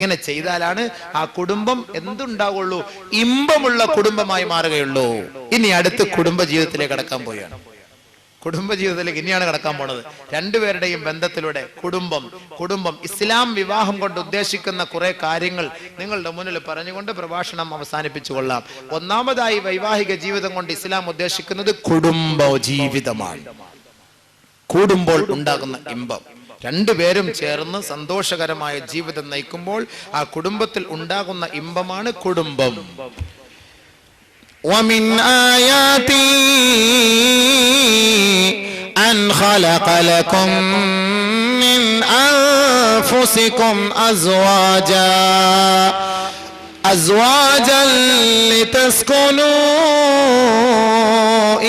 ഇങ്ങനെ ചെയ്താലാണ് ആ കുടുംബം എന്തുണ്ടാവുള്ളൂ, ഇമ്പമുള്ള കുടുംബമായി മാറുകയുള്ളൂ. ഇനി അടുത്ത് കുടുംബ ജീവിതത്തിലേക്ക് കടക്കാൻ പോവുകയാണ്. കുടുംബ ജീവിതത്തിലേക്ക് ഇനിയാണ് കടക്കാൻ പോണത്. രണ്ടുപേരുടെയും ബന്ധത്തിലൂടെ കുടുംബം ഇസ്ലാം വിവാഹം കൊണ്ട് ഉദ്ദേശിക്കുന്ന കുറെ കാര്യങ്ങൾ നിങ്ങളുടെ മുന്നിൽ പറഞ്ഞുകൊണ്ട് പ്രഭാഷണം അവസാനിപ്പിച്ചു കൊള്ളാം. ഒന്നാമതായി വൈവാഹിക ജീവിതം കൊണ്ട് ഇസ്ലാം ഉദ്ദേശിക്കുന്നത് കുടുംബ ജീവിതമാണ്. കൂടുമ്പോൾ ഉണ്ടാകുന്ന ഇമ്പം, രണ്ടുപേരും ചേർന്ന് സന്തോഷകരമായ ജീവിതം നയിക്കുമ്പോൾ ആ കുടുംബത്തിൽ ഉണ്ടാകുന്ന ഇമ്പമാണ് കുടുംബം. ومن آياته أن خلق لكم من أنفسكم أزواجا لتسكنوا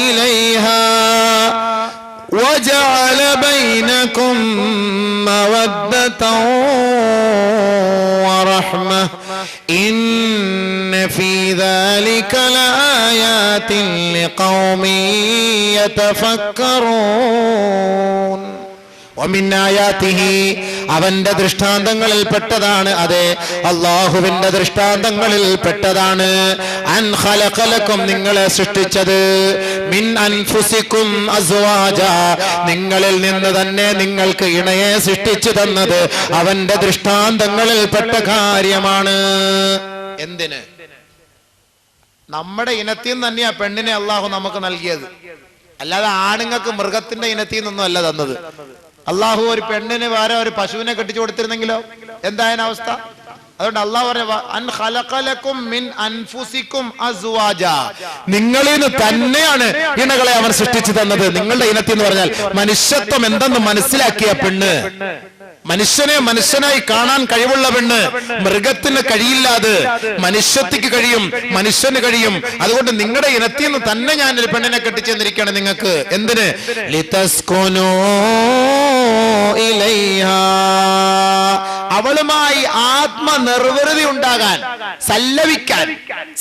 إليها وجعل بينكم مودة ورحمة إن في ذلك لآيات لقوم يتفكرون. ومن آياته അവന്റെ ദൃഷ്ടാന്തങ്ങളിൽ പെട്ടതാണ്, അതെ അല്ലാഹുവിന്റെ ദൃഷ്ടാന്തങ്ങളിൽ പെട്ടതാണ്. അൻ ഖലഖലക്കും നിങ്ങളെ സൃഷ്ടിച്ചത്, മിൻ അൻഫുസിക്കും അസ്വാജ നിങ്ങളിൽ നിന്ന് തന്നെ നിങ്ങൾക്ക് ഇണയെ സൃഷ്ടിച്ചു തന്നത് അവന്റെ ദൃഷ്ടാന്തങ്ങളിൽ പെട്ട കാര്യമാണ്. എന്തിന്? നമ്മുടെ ഇനത്തിൽ നിന്ന് തന്നെയാ പെണ്ണിനെ അള്ളാഹു നമുക്ക് നൽകിയത്, അല്ലാതെ ആണുങ്ങൾക്ക് മൃഗത്തിന്റെ ഇനത്തിൽ നിന്നൊന്നും അല്ല തന്നത്. അള്ളാഹു ഒരു പെണ്ണിന് വേറെ ഒരു പശുവിനെ കെട്ടിച്ചു കൊടുത്തിരുന്നെങ്കിലോ എന്തായതിന് അവസ്ഥ? അതുകൊണ്ട് അള്ളാഹു നിങ്ങളിൽ നിന്ന് തന്നെയാണ് ഇണകളെ അവൻ സൃഷ്ടിച്ചു തന്നത്. നിങ്ങളുടെ ഇനത്തിൽ എന്ന് പറഞ്ഞാൽ മനുഷ്യത്വം എന്തെന്ന് മനസ്സിലാക്കിയ പെണ്ണ്, മനുഷ്യനെ മനുഷ്യനായി കാണാൻ കഴിവുള്ള പെണ്ണ്. മൃഗത്തിന് കഴിയില്ലാതെ മനുഷ്യത്തിക്ക് കഴിയും, മനുഷ്യന് കഴിയും. അതുകൊണ്ട് നിങ്ങളുടെ ഇനത്തിൽ നിന്ന് തന്നെ ഞാൻ ഒരു പെണ്ണിനെ കെട്ടിച്ചെന്നിരിക്കുകയാണ് നിങ്ങൾക്ക്. എന്തിന്? ലിതസ്കുനൂ ഇലൈഹാ അവളുമായി ആത്മനിർവൃതി ഉണ്ടാകാൻ, സല്ലപിക്കാൻ,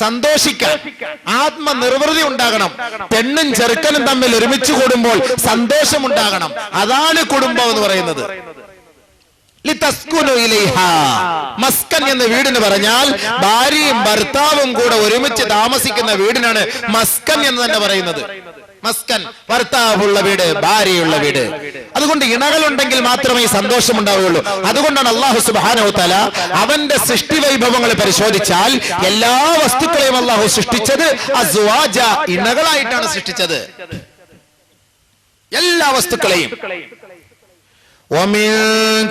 സന്തോഷിക്കാൻ ആത്മനിർവൃതി ഉണ്ടാകണം. പെണ്ണും ചെറുക്കനും തമ്മിൽ ഒരുമിച്ച് കൂടുമ്പോൾ സന്തോഷമുണ്ടാകണം. അതാണ് കുടുംബം എന്ന് പറയുന്നത്. മസ്കൻ എന്ന വീടിന് പറഞ്ഞാൽ ഭാര്യയും ഭർത്താവും കൂടെ ഒരുമിച്ച് താമസിക്കുന്ന വീടിനാണ് മസ്കൻ എന്ന് തന്നെ പറയുന്നത്. മസ്കൻ, ഭർത്താവുള്ള വീട്, ഭാര്യയുള്ള വീട്. അതുകൊണ്ട് ഇണകളുണ്ടെങ്കിൽ മാത്രമേ സന്തോഷം ഉണ്ടാവുകയുള്ളൂ. അതുകൊണ്ടാണ് അല്ലാഹു സുബ്ഹാനഹു വ തആല അവന്റെ സൃഷ്ടി വൈഭവങ്ങൾ പരിശോധിച്ചാൽ എല്ലാ വസ്തുക്കളെയും അല്ലാഹു സൃഷ്ടിച്ചത് അസ്വാജ ഇണകളായിട്ടാണ് സൃഷ്ടിച്ചത്. എല്ലാ വസ്തുക്കളെയും. ومن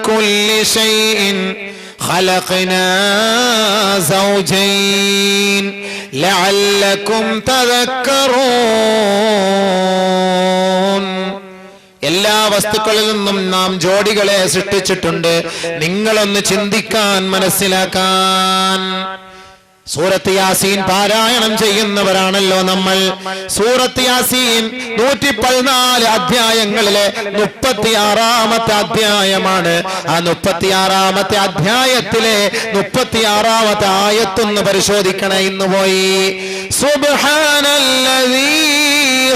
كل شيء خلقنا زوجين لعلكم تذكرون. എല്ലാ വസ്തുക്കളിൽ നിന്നും നാം ജോഡികളെ സൃഷ്ടിച്ചിട്ടുണ്ട്, നിങ്ങളൊന്ന് ചിന്തിക്കാൻ, മനസ്സിലാക്കാൻ. സൂറത്ത് യാസീൻ പാരായണം ചെയ്യുന്നവരാണല്ലോ നമ്മൾ. സൂറത്ത് യാസീൻ 114 അധ്യായങ്ങളിലെ 36-ാമത്തെ അധ്യായമാണ്. ആ 36-ാമത്തെ അധ്യായത്തിലെ 36-ാമത്തെ ആയത്തൊന്ന് പരിശോധിക്കണേ. ഇന്ന് പോയി സുബ്ഹാനല്ലദീ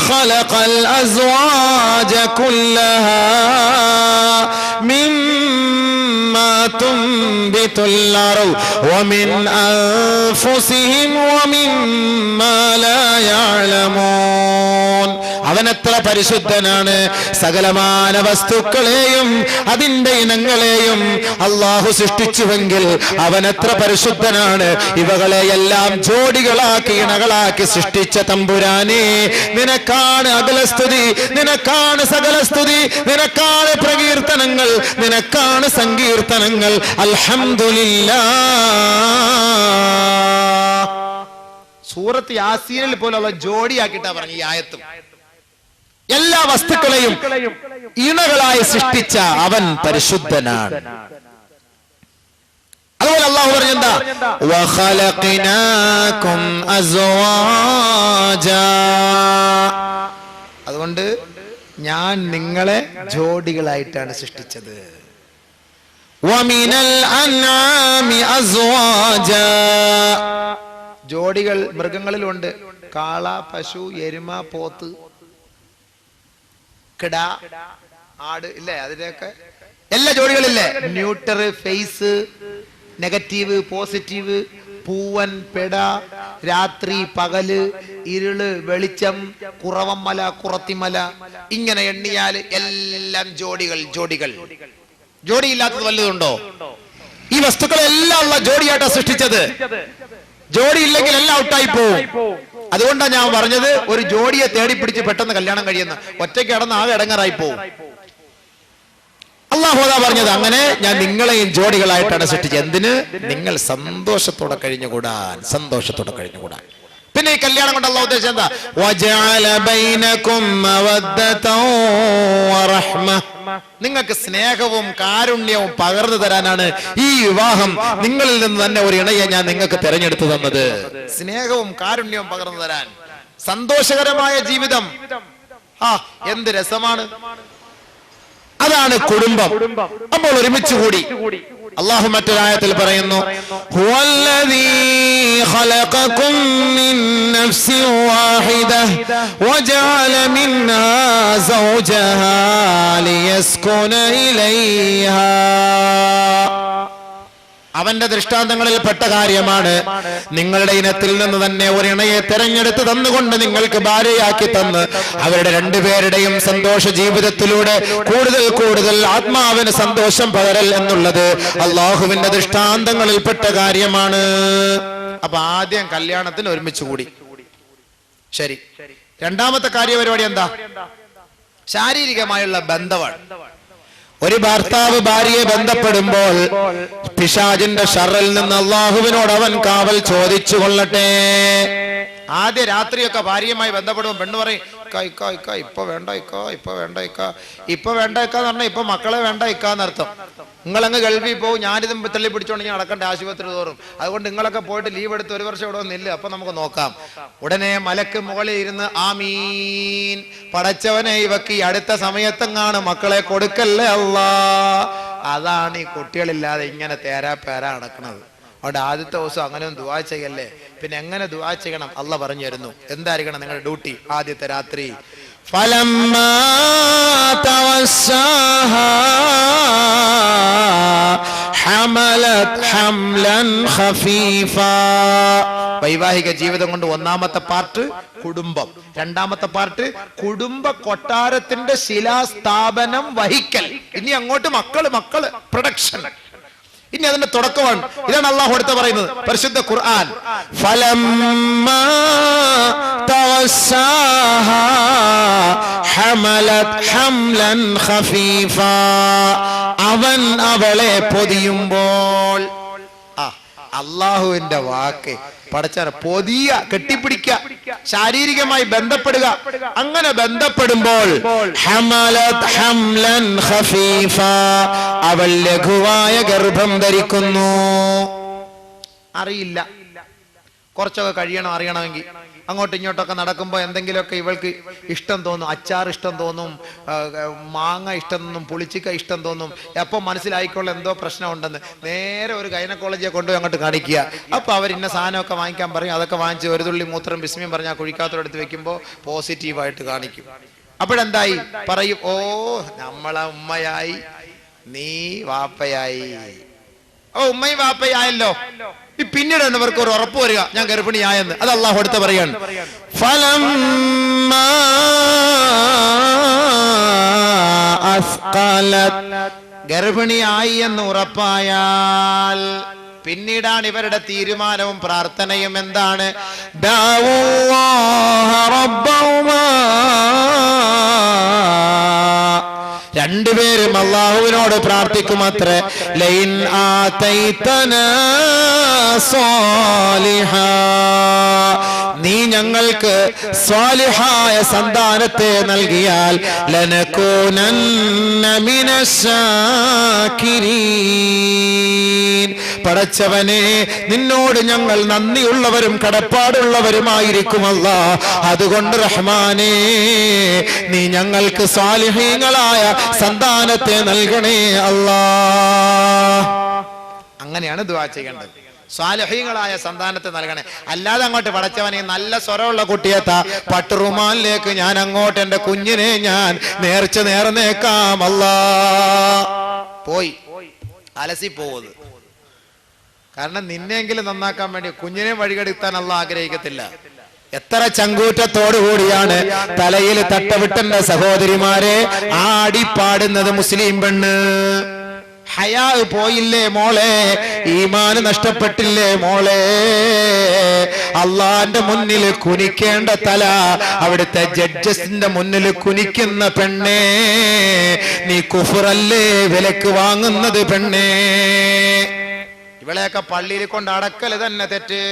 ഖലഖൽ അസ്വാജ കുല്ലഹാ മിമ്മാ തുൻബിതുൽ അർദ് വമിൻ അൻഫുസിഹിം വമിമ്മാ ലാ യഅലമൂൻ. അവനെത്ര പരിശുദ്ധനാണ്. സകലമാന വസ്തുക്കളെയും അതിന്റെ ഇനങ്ങളെയും അള്ളാഹു സൃഷ്ടിച്ചുവെങ്കിൽ അവനെത്ര പരിശുദ്ധനാണ്. ഇവകളെ എല്ലാം ജോഡികളാക്കി ഇണകളാക്കി സൃഷ്ടിച്ച തമ്പുരാനെ, നിനക്കാണ് അഖിലസ്തുതി, നിനക്കാണ് സകലസ്തുതി, നിനക്കാണ് പ്രകീർത്തനങ്ങൾ, നിനക്കാണ് സങ്കീർത്തനങ്ങൾ. അൽഹംദുലില്ലാഹ്. സൂറത്ത് യാസീനിൽ പോലുള്ള ജോഡിയാക്കിയിട്ടാ പറഞ്ഞു ഈ ആയത്തും. എല്ലാ വസ്തുക്കളെയും ഇണകളായി സൃഷ്ടിച്ച അവൻ പരിശുദ്ധനാണ്. അതുപോലെ അല്ലാഹു പറഞ്ഞെന്താ? വഖലഖനാകും അസ്വാജാ. അതുകൊണ്ട് ഞാൻ നിങ്ങളെ ജോഡികളായിട്ടാണ് സൃഷ്ടിച്ചത്. വമിനൽ അൻആമി അസ്വാജാ. ജോഡികൾ മൃഗങ്ങളിലുണ്ട്. കാള, പശു, എരുമ, പോത്ത്, കിട, ആട്, ഇല്ലേ? അതിന്റെയൊക്കെ എല്ലാ ജോഡികളില്ലേ? ന്യൂട്ടർ, ഫേസ്, നെഗറ്റീവ് പോസിറ്റീവ്, പൂവൻ പെട, രാത്രി പകല്, ഇരുള് വെളിച്ചം, കുറവമ്മല കുറത്തിമല, ഇങ്ങനെ എണ്ണിയാൽ എല്ലാം ജോഡികൾ ജോഡികൾ. ജോഡിയില്ലാത്തത് വല്ലതുണ്ടോ? ഈ വസ്തുക്കളെല്ലാം ഉള്ള ജോഡിയായിട്ടാ സൃഷ്ടിച്ചത്. ജോഡി ഇല്ലെങ്കിൽ എല്ലാം ഔട്ടായി പോവും. അതുകൊണ്ടാണ് ഞാൻ പറഞ്ഞത് ഒരു ജോഡിയെ തേടി പിടിച്ച് പെട്ടെന്ന് കല്യാണം കഴിയുന്ന, ഒറ്റയ്ക്ക് കിടന്ന് ആകെ ഇടങ്ങാറായി പോവും. അല്ലാഹുവാ പറഞ്ഞത് അങ്ങനെ ഞാൻ നിങ്ങളെയും ജോഡികളായിട്ടാണ് സൃഷ്ടിച്ചത്. എന്തിന്? നിങ്ങൾ സന്തോഷത്തോടെ കഴിഞ്ഞുകൂടാൻ, സന്തോഷത്തോടെ കഴിഞ്ഞുകൂടാൻ. പിന്നെ ഈ കല്യാണം കൊണ്ട് അല്ലാഹു ഉദ്ദേശിച്ചത് എന്താ? വജഅല ബൈനകും മവദ്ദതൻ വറഹ്മ, നിങ്ങൾക്ക് സ്നേഹവും കാരുണ്യവും പകർന്നു തരാനാണ് ഈ വിവാഹം. നിങ്ങളിൽ നിന്ന് തന്നെ ഒരു ഇണയെ ഞാൻ നിങ്ങൾക്ക് തിരഞ്ഞെടുത്തു തന്നത്. സ്നേഹവും കാരുണ്യവും പകർന്നു തരാൻ, സന്തോഷകരമായ ജീവിതം. എന്ത് രസമാണ്! അതാണ് കുടുംബം. അപ്പോൾ ഒരുമിച്ച് കൂടി അല്ലാഹു മറ്റൊരായത്തിൽ പറയുന്നു, ഹുവല്ലദീ ഖലഖകും മിൻ നഫ്സിൻ വാഹിദഹ വജഅല മിൻഹാ സൗജഹാ ലിയസ്കുന ഇലൈഹാ. അവന്റെ ദൃഷ്ടാന്തങ്ങളിൽ പെട്ട കാര്യമാണ്. നിങ്ങളുടെ ഇനത്തിൽ നിന്ന് തന്നെ ഒരു ഇണയെ തെരഞ്ഞെടുത്ത് തന്നുകൊണ്ട് നിങ്ങൾക്ക് ഭാര്യയാക്കി തന്ന് അവരുടെ രണ്ടുപേരുടെയും സന്തോഷ ജീവിതത്തിലൂടെ കൂടുതൽ കൂടുതൽ ആത്മാവിന് സന്തോഷം പകരൽ എന്നുള്ളത് അള്ളാഹുവിന്റെ ദൃഷ്ടാന്തങ്ങളിൽ പെട്ട കാര്യമാണ്. അപ്പൊ ആദ്യം കല്യാണത്തിന് ഒരുമിച്ച് കൂടി. ശരി, രണ്ടാമത്തെ കാര്യപരിപാടി എന്താ? ശാരീരികമായുള്ള ബന്ധമാണ്. ഒരു ഭർത്താവ് ഭാര്യയെ ബന്ധപ്പെടുമ്പോൾ പിശാചിന്റെ ഷർറിൽ നിന്ന് അള്ളാഹുവിനോട് അവൻ കാവൽ ചോദിച്ചു കൊള്ളട്ടെ. ആദ്യ രാത്രിയൊക്കെ ഭാര്യയുമായി ബന്ധപ്പെടുമ്പോൾ പെണ്ണ് പറയും, ഇപ്പൊ വേണ്ട ഇക്ക, ഇപ്പൊ വേണ്ട ഇക്ക. ഇപ്പൊ വേണ്ട ഇക്ക എന്ന് പറഞ്ഞാൽ ഇപ്പൊ മക്കളെ വേണ്ട ഇക്ക എന്നർത്ഥം. നിങ്ങളങ്ങ് ഗൾഫിൽ പോകും, ഞാനിതും തള്ളി പിടിച്ചോണ്ട് ഞാൻ നടക്കേണ്ട ആശുപത്രി തോറും. അതുകൊണ്ട് നിങ്ങളൊക്കെ പോയിട്ട് ലീവ് എടുത്ത് ഒരു വർഷം ഇവിടെ ഒന്നില്ല, അപ്പൊ നമുക്ക് നോക്കാം. ഉടനെ മലക്ക് മുകളിൽ ഇരുന്ന് ആമീൻ, പടച്ചവനെ ഇവക്ക് ഈ അടുത്ത സമയത്തെങ്ങാണ് മക്കളെ കൊടുക്കല്ലേ അല്ലാ. അതാണ് ഈ കുട്ടികളില്ലാതെ ഇങ്ങനെ തേരാപ്പേര നടക്കുന്നത്. അവിടെ ആദ്യത്തെ ദിവസം അങ്ങനെ ദുആ ചെയ്യല്ലേ. പിന്നെ എങ്ങനെ ദുആ ചെയ്യണം അല്ലാഹ് പറഞ്ഞു തരുന്നു. എന്തായിരിക്കണം നിങ്ങളുടെ ഡ്യൂട്ടി? ആദ്യത്തെ രാത്രി ഫലമ്മാ തവസ്സാഹാ ഹമലത് ഹംലൻ ഖഫീഫാ. വൈവാഹിക ജീവിതം കൊണ്ട് ഒന്നാമത്തെ പാർട്ട് കുടുംബം, രണ്ടാമത്തെ പാർട്ട് കുടുംബ കൊട്ടാരത്തിന്റെ ശിലാസ്ഥാപനം വഹിക്കൽ. ഇനി അങ്ങോട്ട് മക്കള് പ്രൊഡക്ഷൻ. ഇനി അതിന്റെ തുടക്കമാണ്. ഇതാണ് അള്ളാഹു അടുത്ത് പറയുന്നത് പരിശുദ്ധ ഖുർആൻ. ഫലമ്മാ തവസ്സാഹാ ഹമലത് ഹംലൻ ഖഫീഫാ. അവൻ അവളെ പൊതിയുമ്പോൾ. അള്ളാഹുവിന്റെ വാക്ക് പടച്ചാൻ പൊതിയ, കെട്ടിപ്പിടിക്കുക, ശാരീരികമായി ബന്ധപ്പെടുക. അങ്ങനെ ബന്ധപ്പെടുമ്പോൾ ഹമലത് ഹംലൻ ഖഫീഫാ, അവൾ ലഘുവായ ഗർഭം ധരിക്കുന്നു. അറിയില്ല, കുറച്ചൊക്കെ കഴിയണം അറിയണമെങ്കിൽ. അങ്ങോട്ടും ഇങ്ങോട്ടൊക്കെ നടക്കുമ്പോൾ എന്തെങ്കിലുമൊക്കെ ഇവൾക്ക് ഇഷ്ടം തോന്നും. അച്ചാർ ഇഷ്ടം തോന്നും, മാങ്ങ ഇഷ്ടം തോന്നും, പുളിച്ചിക്ക ഇഷ്ടം തോന്നും. അപ്പം മനസ്സിലായിക്കോളെ എന്തോ പ്രശ്നം ഉണ്ടെന്ന്. നേരെ ഒരു ഗൈനക്കോളജിയെ കൊണ്ടുപോയി അങ്ങോട്ട് കാണിക്കുക. അപ്പൊ അവർ ഇന്ന സാധനമൊക്കെ വാങ്ങിക്കാൻ പറയും. അതൊക്കെ വാങ്ങിച്ച് ഒരു തുള്ളി മൂത്രം ബിസ്മിയും പറഞ്ഞാൽ കുഴിക്കാത്തോടെടുത്ത് വെക്കുമ്പോൾ പോസിറ്റീവായിട്ട് കാണിക്കും. അപ്പോഴെന്തായി പറയും, ഓ നമ്മളെ ഉമ്മയായി, നീ വാപ്പയായി. ഓ ഉമ്മയും വാപ്പയായല്ലോ. പിന്നീട് ഇവർക്ക് ഒരു ഉറപ്പ് വരിക, ഞാൻ ഗർഭിണിയായെന്ന്. അത് അള്ളാഹു അടുത്ത് പറയാണ്. ഫലമ്മാ അസ്ഖലത്, ഗർഭിണിയായി എന്ന് ഉറപ്പായാൽ പിന്നീടാണ് ഇവരുടെ തീരുമാനവും പ്രാർത്ഥനയും എന്താണ്? രണ്ടുപേരും അള്ളാഹുവിനോട് പ്രാർത്ഥിക്കുമത്രേ, ലൈൻ ആതൈതനാ സ്വാലിഹാ, നീ ഞങ്ങൾക്ക് സ്വാലിഹായ സന്താനത്തെ നൽകിയാൽ ലനകൂനന്ന മിനശ്ശാകിരീൻ, പടച്ചവനെ നിന്നോട് ഞങ്ങൾ നന്ദിയുള്ളവരും കടപ്പാടുള്ളവരുമായിരിക്കും അല്ലാഹ്. അതുകൊണ്ട് റഹ്മാനേ, നീ ഞങ്ങൾക്ക് സ്വാലിഹീങ്ങളായ സന്താനത്തെ നൽകണേ അല്ലാഹ്. അങ്ങനെയാണ് ദുആ ചെയ്യേണ്ടത്. സ്വാലിഹീങ്ങളായ സന്താനത്തെ നൽകണേ. അല്ലാതെ അങ്ങോട്ട് പടച്ചവനെ നല്ല സ്വരമുള്ള കുട്ടിയെത്താ പട്ടുറുമാലിലേക്ക് ഞാൻ അങ്ങോട്ട് എന്റെ കുഞ്ഞിനെ ഞാൻ നേർച്ച നേർന്നേക്കാം അല്ലാഹ്. പോയി അലസി പോവത്. കാരണം നിന്നെങ്കിലും നന്നാക്കാൻ വേണ്ടി കുഞ്ഞിനെ വഴികെടുത്താൻ അള്ളാഹ് ആഗ്രഹിക്കത്തില്ല. എത്ര ചങ്കൂറ്റത്തോടു കൂടിയാണ് തലയിൽ തട്ടവിട്ടന്റെ സഹോദരിമാരെ ആടിപ്പാടുന്നത് മുസ്ലിം പെണ്ണ്. ഹയാ പോയില്ലേ മോളെ, ഈമാന് നഷ്ടപ്പെട്ടില്ലേ മോളെ. അള്ളാന്റെ മുന്നിൽ കുനിക്കേണ്ട തല അവിടുത്തെ ജഡ്ജസിന്റെ മുന്നിൽ കുനിക്കുന്ന പെണ്ണേ, നീ കുഫറല്ലേ വിലക്ക് വാങ്ങുന്നത് പെണ്ണേ. ഇവളെയൊക്കെ പള്ളിയിൽ കൊണ്ട് അടക്കല് തന്നെ തെറ്റ്.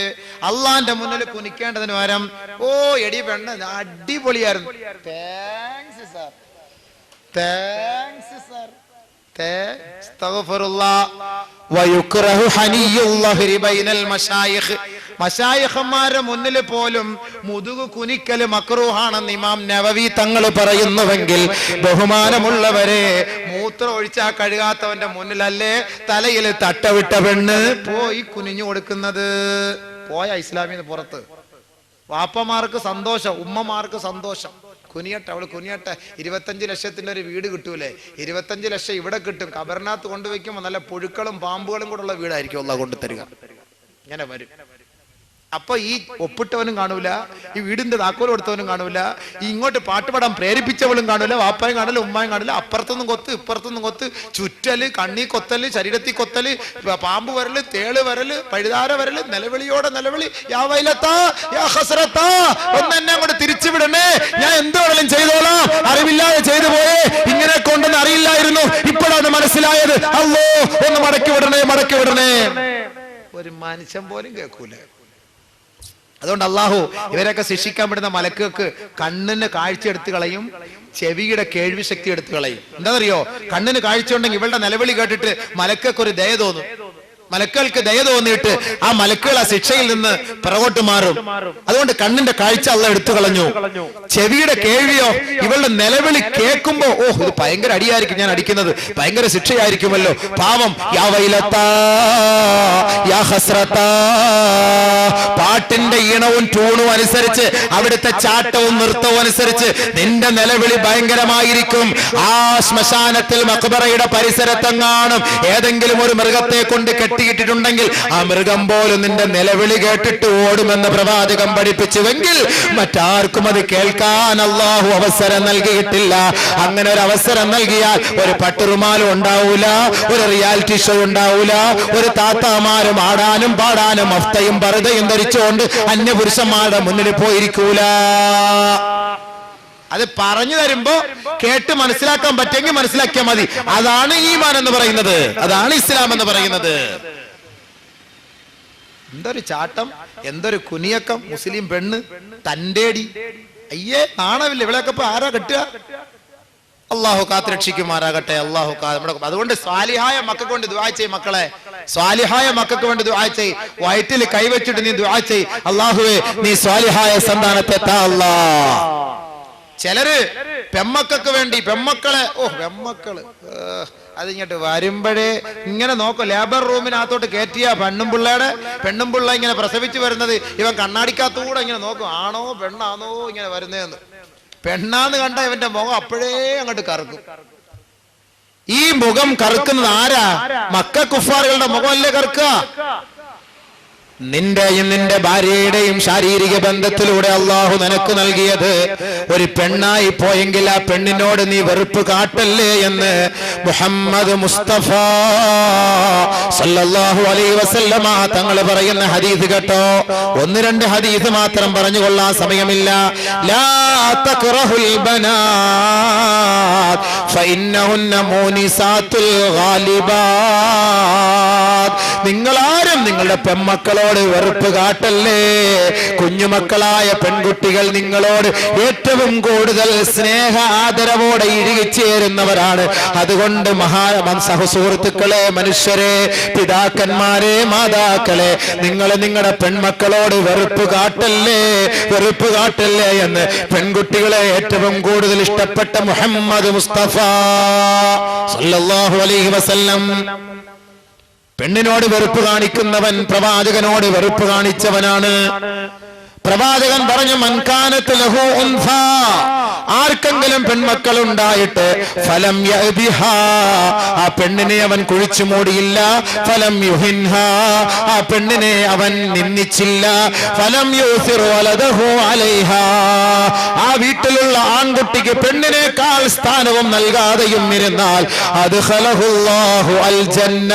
അള്ളാന്റെ മുന്നിൽ കുനിക്കേണ്ടതിന് പകരം ഓ എടി പെണ്ണ് അടിപൊളിയായിരുന്നു, താങ്ക്സ് സാർ, താങ്ക്സ് സാർ, മശായിഖന്മാരുടെ മുന്നിൽ പോലും മുതുകു കുനിക്കല് മക്രൂഹാണെന്ന് ഇമാം നവവി തങ്ങൾ പറയുന്നുവെങ്കിൽ, ബഹുമാനമുള്ളവരെ, മൂത്രം ഒഴിച്ചാ കഴുകാത്തവന്റെ മുന്നിലല്ലേ തലയിൽ തട്ടവിട്ട പെണ്ണ് പോയി കുനിഞ്ഞു കൊടുക്കുന്നത്? പോയ ഇസ്ലാമിന് പുറത്ത്. വാപ്പമാർക്ക് സന്തോഷം, ഉമ്മമാർക്ക് സന്തോഷം. കുനിയട്ടെ, അവള് കുനിയട്ടെ. 25 ലക്ഷത്തിന്റെ ഒരു വീട് കിട്ടൂലേ? 25 ലക്ഷം ഇവിടെ കിട്ടും. കബറിനകത്ത് കൊണ്ടുവയ്ക്കുമ്പോ നല്ല പുഴുക്കളും പാമ്പുകളും കൂടെ ഉള്ള വീടായിരിക്കും അള്ളാഹ് കൊണ്ടുതരിക. ഇങ്ങനെ വരും. അപ്പൊ ഈ ഒപ്പിട്ടവനും കാണൂല, ഈ വീടിന്റെ താക്കോൽ കൊടുത്തവനും കാണൂല, ഈ ഇങ്ങോട്ട് പാട്ടുപാടാൻ പ്രേരിപ്പിച്ചവളും കാണൂല, വാപ്പായും കാണില്ല, ഉമ്മായും കാണില്ല. അപ്പുറത്തൊന്നും കൊത്ത്, ഇപ്പുറത്തൊന്നും കൊത്ത്, ചുറ്റല്, കണ്ണി കൊത്തല്, ശരീരത്തിൽ കൊത്തല്, പാമ്പ് വരല്, തേള് വരല്, പഴുതാര വരല്, നിലവിളിയോടെ നിലവിളി. യാ വൈലത്താ, യാ ഹസ്രത്താ, ഒന്ന് എന്നെ അങ്ങോട്ട് തിരിച്ചുവിടണേ, ഞാൻ എന്തോളം ചെയ്തോളാം, അറിവില്ലാതെ ചെയ്തു പോയേ, ഇങ്ങനെ കൊണ്ടെന്ന് അറിയില്ലായിരുന്നു, ഇപ്പോഴാണ് മനസ്സിലായത്. അല്ലോ ഒന്ന് മടക്കി വിടണേ, മടക്കി വിടണേ. ഒരു മനുഷ്യൻ പോലും കേൾക്കൂല. അതുകൊണ്ട് അള്ളാഹു ഇവരൊക്കെ ശിക്ഷിക്കാൻ പെടുന്ന മലക്കുകൾക്ക് കണ്ണിന് കാഴ്ച എടുത്തു കളയും, ചെവിയുടെ കേൾവി ശക്തി എടുത്തു കളയും. എന്താണെന്നറിയോ? കണ്ണിന് കാഴ്ച ഉണ്ടെങ്കിൽ ഇവളുടെ നിലവിളി കേട്ടിട്ട് മലക്കുകൾക്ക് ഒരു ദയ തോന്നും. മലക്കുകൾക്ക് ദയ തോന്നിയിട്ട് ആ മലക്കുകൾ ആ ശിക്ഷയിൽ നിന്ന് പിറകോട്ട് മാറും. അതുകൊണ്ട് കണ്ണിന്റെ കാഴ്ച അള്ളാഹ് എടുത്തു കളഞ്ഞു. ചെവിയുടെ കേൾവിയോ, ഇവളുടെ നിലവിളി കേൾക്കുമ്പോ ഓ ഇത് ഭയങ്കര അടിയായിരിക്കും ഞാൻ അടിക്കുന്നത്, ഭയങ്കര ശിക്ഷയായിരിക്കുമല്ലോ, പാവം. യാ വൈലത്താ, യാ ഹസ്രത്താ. പാട്ടിന്റെ ഈണവും ട്യൂണും അനുസരിച്ച്, അവിടുത്തെ ചാട്ടവും നൃത്തവും അനുസരിച്ച് നിന്റെ നിലവിളി ഭയങ്കരമായിരിക്കും. ആ ശ്മശാനത്തിൽ മഖ്ബറയുടെ പരിസരത്തെങ്ങാനും ഏതെങ്കിലും ഒരു മൃഗത്തെ കൊണ്ട് കെട്ടിയിട്ടിട്ടുണ്ടെങ്കിൽ ആ മൃഗം പോലും നിന്റെ നിലവിളി കേട്ടിട്ട് ഓടുമെന്ന് പ്രവാചകൻ പഠിപ്പിച്ചുവെങ്കിൽ മറ്റാർക്കും അത് കേൾക്കാൻ അല്ലാഹു അവസരം നൽകിയിട്ടില്ല. അങ്ങനെ ഒരു അവസരം നൽകിയാൽ ഒരു പട്ടുറുമാലും ഉണ്ടാവൂല, ഒരു റിയാലിറ്റി ഷോ ഉണ്ടാവൂല, ഒരു താത്താമാരും ആടാനും പാടാനും മഫ്തയും പർദയും ധരിച്ചുകൊണ്ട് അന്യപുരുഷന്മാരുടെ മുന്നിൽ പോയിരിക്കൂല. അത് പറഞ്ഞു തരുമ്പോ കേട്ട് മനസ്സിലാക്കാൻ പറ്റുമെങ്കിൽ മനസ്സിലാക്കിയാൽ മതി. അതാണ് ഈമാൻ എന്ന് പറയുന്നത്, അതാണ് ഇസ്ലാം എന്ന് പറയുന്നത്. എന്തൊരു ചാട്ടം, എന്തൊരു കുനിയക്കം. മുസ്ലിം പെണ്ണ് തന്റേടി. അയ്യേ നാണമില്ല. ഇവിടെയൊക്കെ ഇപ്പൊ ആരാ കെട്ടുക? അള്ളാഹു കാത്തുരക്ഷിക്കുമാറാകട്ടെ. അള്ളാഹു അതുകൊണ്ട് സ്വാലിഹായ മക്കൾക്ക് വേണ്ടി ദുആ ചെയ്യ് മക്കളെ, സ്വാലിഹായ മക്കൾക്ക് വേണ്ടി ദുആ ചെയ്യ്. വയറ്റിൽ കൈവച്ചിട്ട് നീ ദുആ ചെയ്യ്, അള്ളാഹുവേ നീ സ്വാലിഹായ സന്താനത്തെ താ അല്ലാഹ്. ചിലര് പെമ്മക്കൾക്ക് വേണ്ടി പെമ്മക്കളെ പെമ്മക്കള് അതിങ്ങോട്ട് വരുമ്പോഴേ ഇങ്ങനെ നോക്കും. ലേബർ റൂമിനകത്തോട്ട് കയറ്റിയ പെണ്ണും പിള്ള ഇങ്ങനെ പ്രസവിച്ചു വരുന്നത് ഇവൻ കണ്ണാടിക്കകത്തൂടെ ഇങ്ങനെ നോക്കും, ആണോ പെണ്ണാണോ ഇങ്ങനെ വരുന്നതെന്ന്. പെണ്ണാന്ന് കണ്ട ഇവന്റെ മുഖം അപ്പോഴേ അങ്ങോട്ട് കറുക്കും. ഈ മുഖം കറുക്കുന്നത് ആരാ? മക്ക കുഫാറുകളുടെ മുഖമല്ലേ കറുക്കുക? നിന്റെയും നിന്റെ ഭാര്യയുടെയും ശാരീരിക ബന്ധത്തിലൂടെ അള്ളാഹു നിനക്ക് നൽകിയത് ഒരു പെണ്ണായി പോയെങ്കിൽ ആ പെണ്ണിനോട് നീ വെറുപ്പ് കാട്ടല്ലേ എന്ന് മുഹമ്മദ് മുസ്തഫ സല്ലല്ലാഹു അലൈഹി വസല്ലമ തങ്ങൾ പറയുന്ന ഹദീസ് കേട്ടോ. 1-2 ഹദീസ് മാത്രം പറഞ്ഞുകൊള്ളാൻ സമയമില്ല. ലാ തക്റഹുൽ ബനാത് ഫഇന്നഹുന്ന മൂനിസാത്തുൽ ഗാലിബാത്. നിങ്ങളാരും നിങ്ങളുടെ പെൺമക്കളോട് വെറുപ്പ് കാട്ടല്ലേ. കുഞ്ഞുമക്കളായ പെൺകുട്ടികൾ നിങ്ങളോട് ഏറ്റവും കൂടുതൽ സ്നേഹ ആദരവോടെ ഇഴുകിച്ചേരുന്നവരാണ്. അതുകൊണ്ട് സഹസുഹൃത്തുക്കളെ, മനുഷ്യരെ, പിതാക്കന്മാരെ, മാതാക്കളെ, നിങ്ങൾ നിങ്ങളുടെ പെൺമക്കളോട് വെറുപ്പ് കാട്ടല്ലേ, വെറുപ്പ് കാട്ടല്ലേ എന്ന് പെൺകുട്ടികളെ ഏറ്റവും കൂടുതൽ ഇഷ്ടപ്പെട്ട മുഹമ്മദ് മുസ്തഫ സല്ലല്ലാഹു അലൈഹി വസല്ലം. പെണ്ണിനോട് വെറുപ്പ് കാണിക്കുന്നവൻ പ്രവാചകനോട് വെറുപ്പ് കാണിച്ചവനാണ്. പ്രവാചകൻ പറഞ്ഞു മൻകാനത്ത് ലഹു ഉൻഫ, ആർക്കെങ്കിലും പെൺമക്കൾ ഉണ്ടായിട്ട് ഫലം യഅ്ബിഹാ, ആ പെണ്ണിനെ അവൻ കുഴിച്ചു മൂടിയില്ല, ഫലം യുഹിൻഹാ, ആ പെണ്ണിനെ അവൻ നിന്ദിച്ചില്ല, ഫലം യൂസിറു വലദഹു അലൈഹാ, ആ വീട്ടിലുള്ള ആൺകുട്ടിക്ക് പെണ്ണിനേക്കാൾ സ്ഥാനവും നൽകാതെയും ഇരുന്നാൽ അദ്ഖലഹുല്ലാഹു അൽ ജന്ന,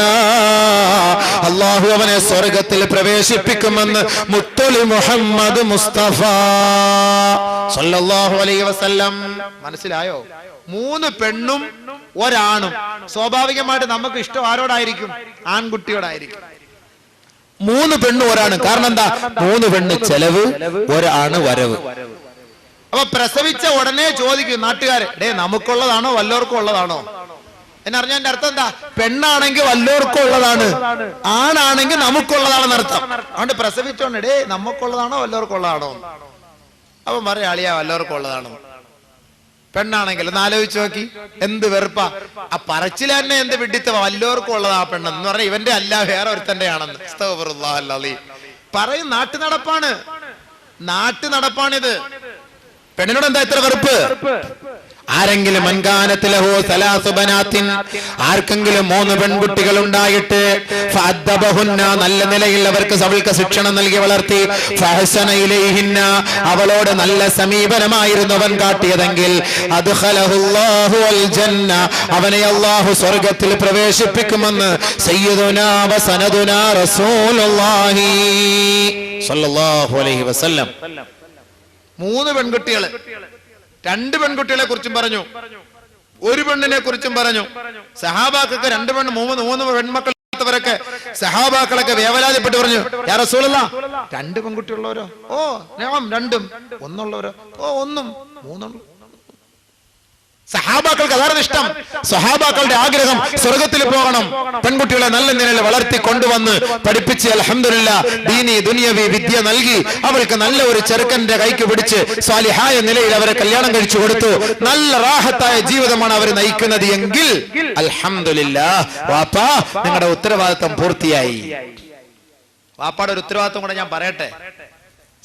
അല്ലാഹു അവനെ സ്വർഗ്ഗത്തിൽ പ്രവേശിപ്പിക്കുമെന്ന് മുത്തലി മുഹമ്മദ് മുസ്തഫ സല്ലല്ലാഹു അലൈഹി വസല്ലം. മനസ്സിലായോ? 3 പെണ്ണും ഒരാണും. സ്വാഭാവികമായിട്ട് നമുക്ക് ഇഷ്ടം ആരോടായിരിക്കും? ആൺകുട്ടിയോടായിരിക്കും. 3 പെണ്ണും ഒരാണും. കാരണം എന്താ? 3 പെണ്ണ് ചെലവ്, ഒരാണ് വരവ്. അപ്പൊ പ്രസവിച്ച ഉടനെ ചോദിക്കും നാട്ടുകാരെ, ഡേ നമുക്കുള്ളതാണോ വല്ലവർക്കും ഉള്ളതാണോ എന്നറിഞ്ഞാൽ എന്റെ അർത്ഥം എന്താ? പെണ്ണാണെങ്കിൽ വല്ലവർക്കും ഉള്ളതാണ്, ആണാണെങ്കിൽ നമുക്കുള്ളതാണെന്ന് അർത്ഥം. അതുകൊണ്ട് പ്രസവിച്ചോണ്ട് ഡേ നമുക്കുള്ളതാണോ വല്ലവർക്കും ഉള്ളതാണോ? അപ്പൊ പറയാ അളിയാ വല്ലവർക്കും ഉള്ളതാണോ. പെണ്ണാണെങ്കിൽ ഒന്ന് ആലോചിച്ച് നോക്കി, എന്ത് വെറുപ്പാ ആ പറച്ചിൽ തന്നെ, എന്ത് വിഡിത്ത വല്ലവർക്കും ഉള്ളതാ പെണ്ണെന്ന് പറഞ്ഞാൽ ഇവന്റെ അല്ല വേറെ ഒരുത്തന്റെ ആണെന്ന്. പറയും നാട്ടു നടപ്പാണ്, നാട്ടു നടപ്പാണിത്. പെണ്ണിനോട് എന്താ ഇത്ര വെറുപ്പ്? ആരെങ്കിലും മൻകാനത്തിലഹോ സലാസു ബനാത്തിൻ, ആർക്കെങ്കിലും 3 പെൺകുട്ടികൾ ഉണ്ടായിട്ട് ഫഅദ്ദബഹുന്ന, നല്ല നിലയിൽ അവർക്ക് ശിക്ഷണം നൽകി വളർത്തി, ഫഹസന ഇലൈഹിന്ന, അവളോട് നല്ല സമീപനമായിരുന്നു അവൻ കാട്ടിയതെങ്കിൽ അദ്ഖലഹുല്ലാഹു അൽ ജന്ന, അവനെ അല്ലാഹു സ്വർഗ്ഗത്തിൽ പ്രവേശിപ്പിക്കുമെന്ന് സയ്യിദുനാ വസനദുനാ റസൂലുള്ളാഹി സ്വല്ലല്ലാഹു അലൈഹി വസല്ലം. 3 പെൺകുട്ടികൾ, 2 പെൺകുട്ടികളെ കുറിച്ചും പറഞ്ഞു, 1 പെണ്ണിനെ കുറിച്ചും പറഞ്ഞു. സഹാബാക്കൾക്ക് 2 പെണ്ണ് 3 പെൺമക്കളാത്തവരൊക്കെ സഹാബാക്കളൊക്കെ വേവലാതിപ്പെട്ട് പറഞ്ഞു, യാ റസൂലല്ലാഹ് 2 പെൺകുട്ടിയുള്ളവരോ? ഓ ഞാൻ 2ഉം. 1ഉള്ളവരോ? ഓ 1ഉം. 3ഉം. സഹാബാക്കൾക്ക് അതാണ് ഇഷ്ടം. സഹാബാക്കളുടെ ആഗ്രഹം സ്വർഗത്തിൽ പോകണം. പെൺകുട്ടികളെ നല്ല നിലയിൽ വളർത്തി കൊണ്ടുവന്ന് പഠിപ്പിച്ച് അൽഹംദുലില്ലാ ദീനി ദുനിയവി വിദ്യ നൽകി അവർക്ക് നല്ല ഒരു ചെറുക്കന്റെ കൈക്ക് പിടിച്ച് സാലിഹായ നിലയിൽ അവരെ കല്യാണം കഴിച്ചു കൊടുത്തു. നല്ല റാഹത്തായ ജീവിതമാണ് അവർ നയിക്കുന്നത് എങ്കിൽ അൽഹംദുലില്ലാ വാപ്പാ നിങ്ങളുടെ ഉത്തരവാദിത്വം പൂർത്തിയായി. വാപ്പാടെ ഒരു ഉത്തരവാദിത്വം കൂടെ ഞാൻ പറയട്ടെ,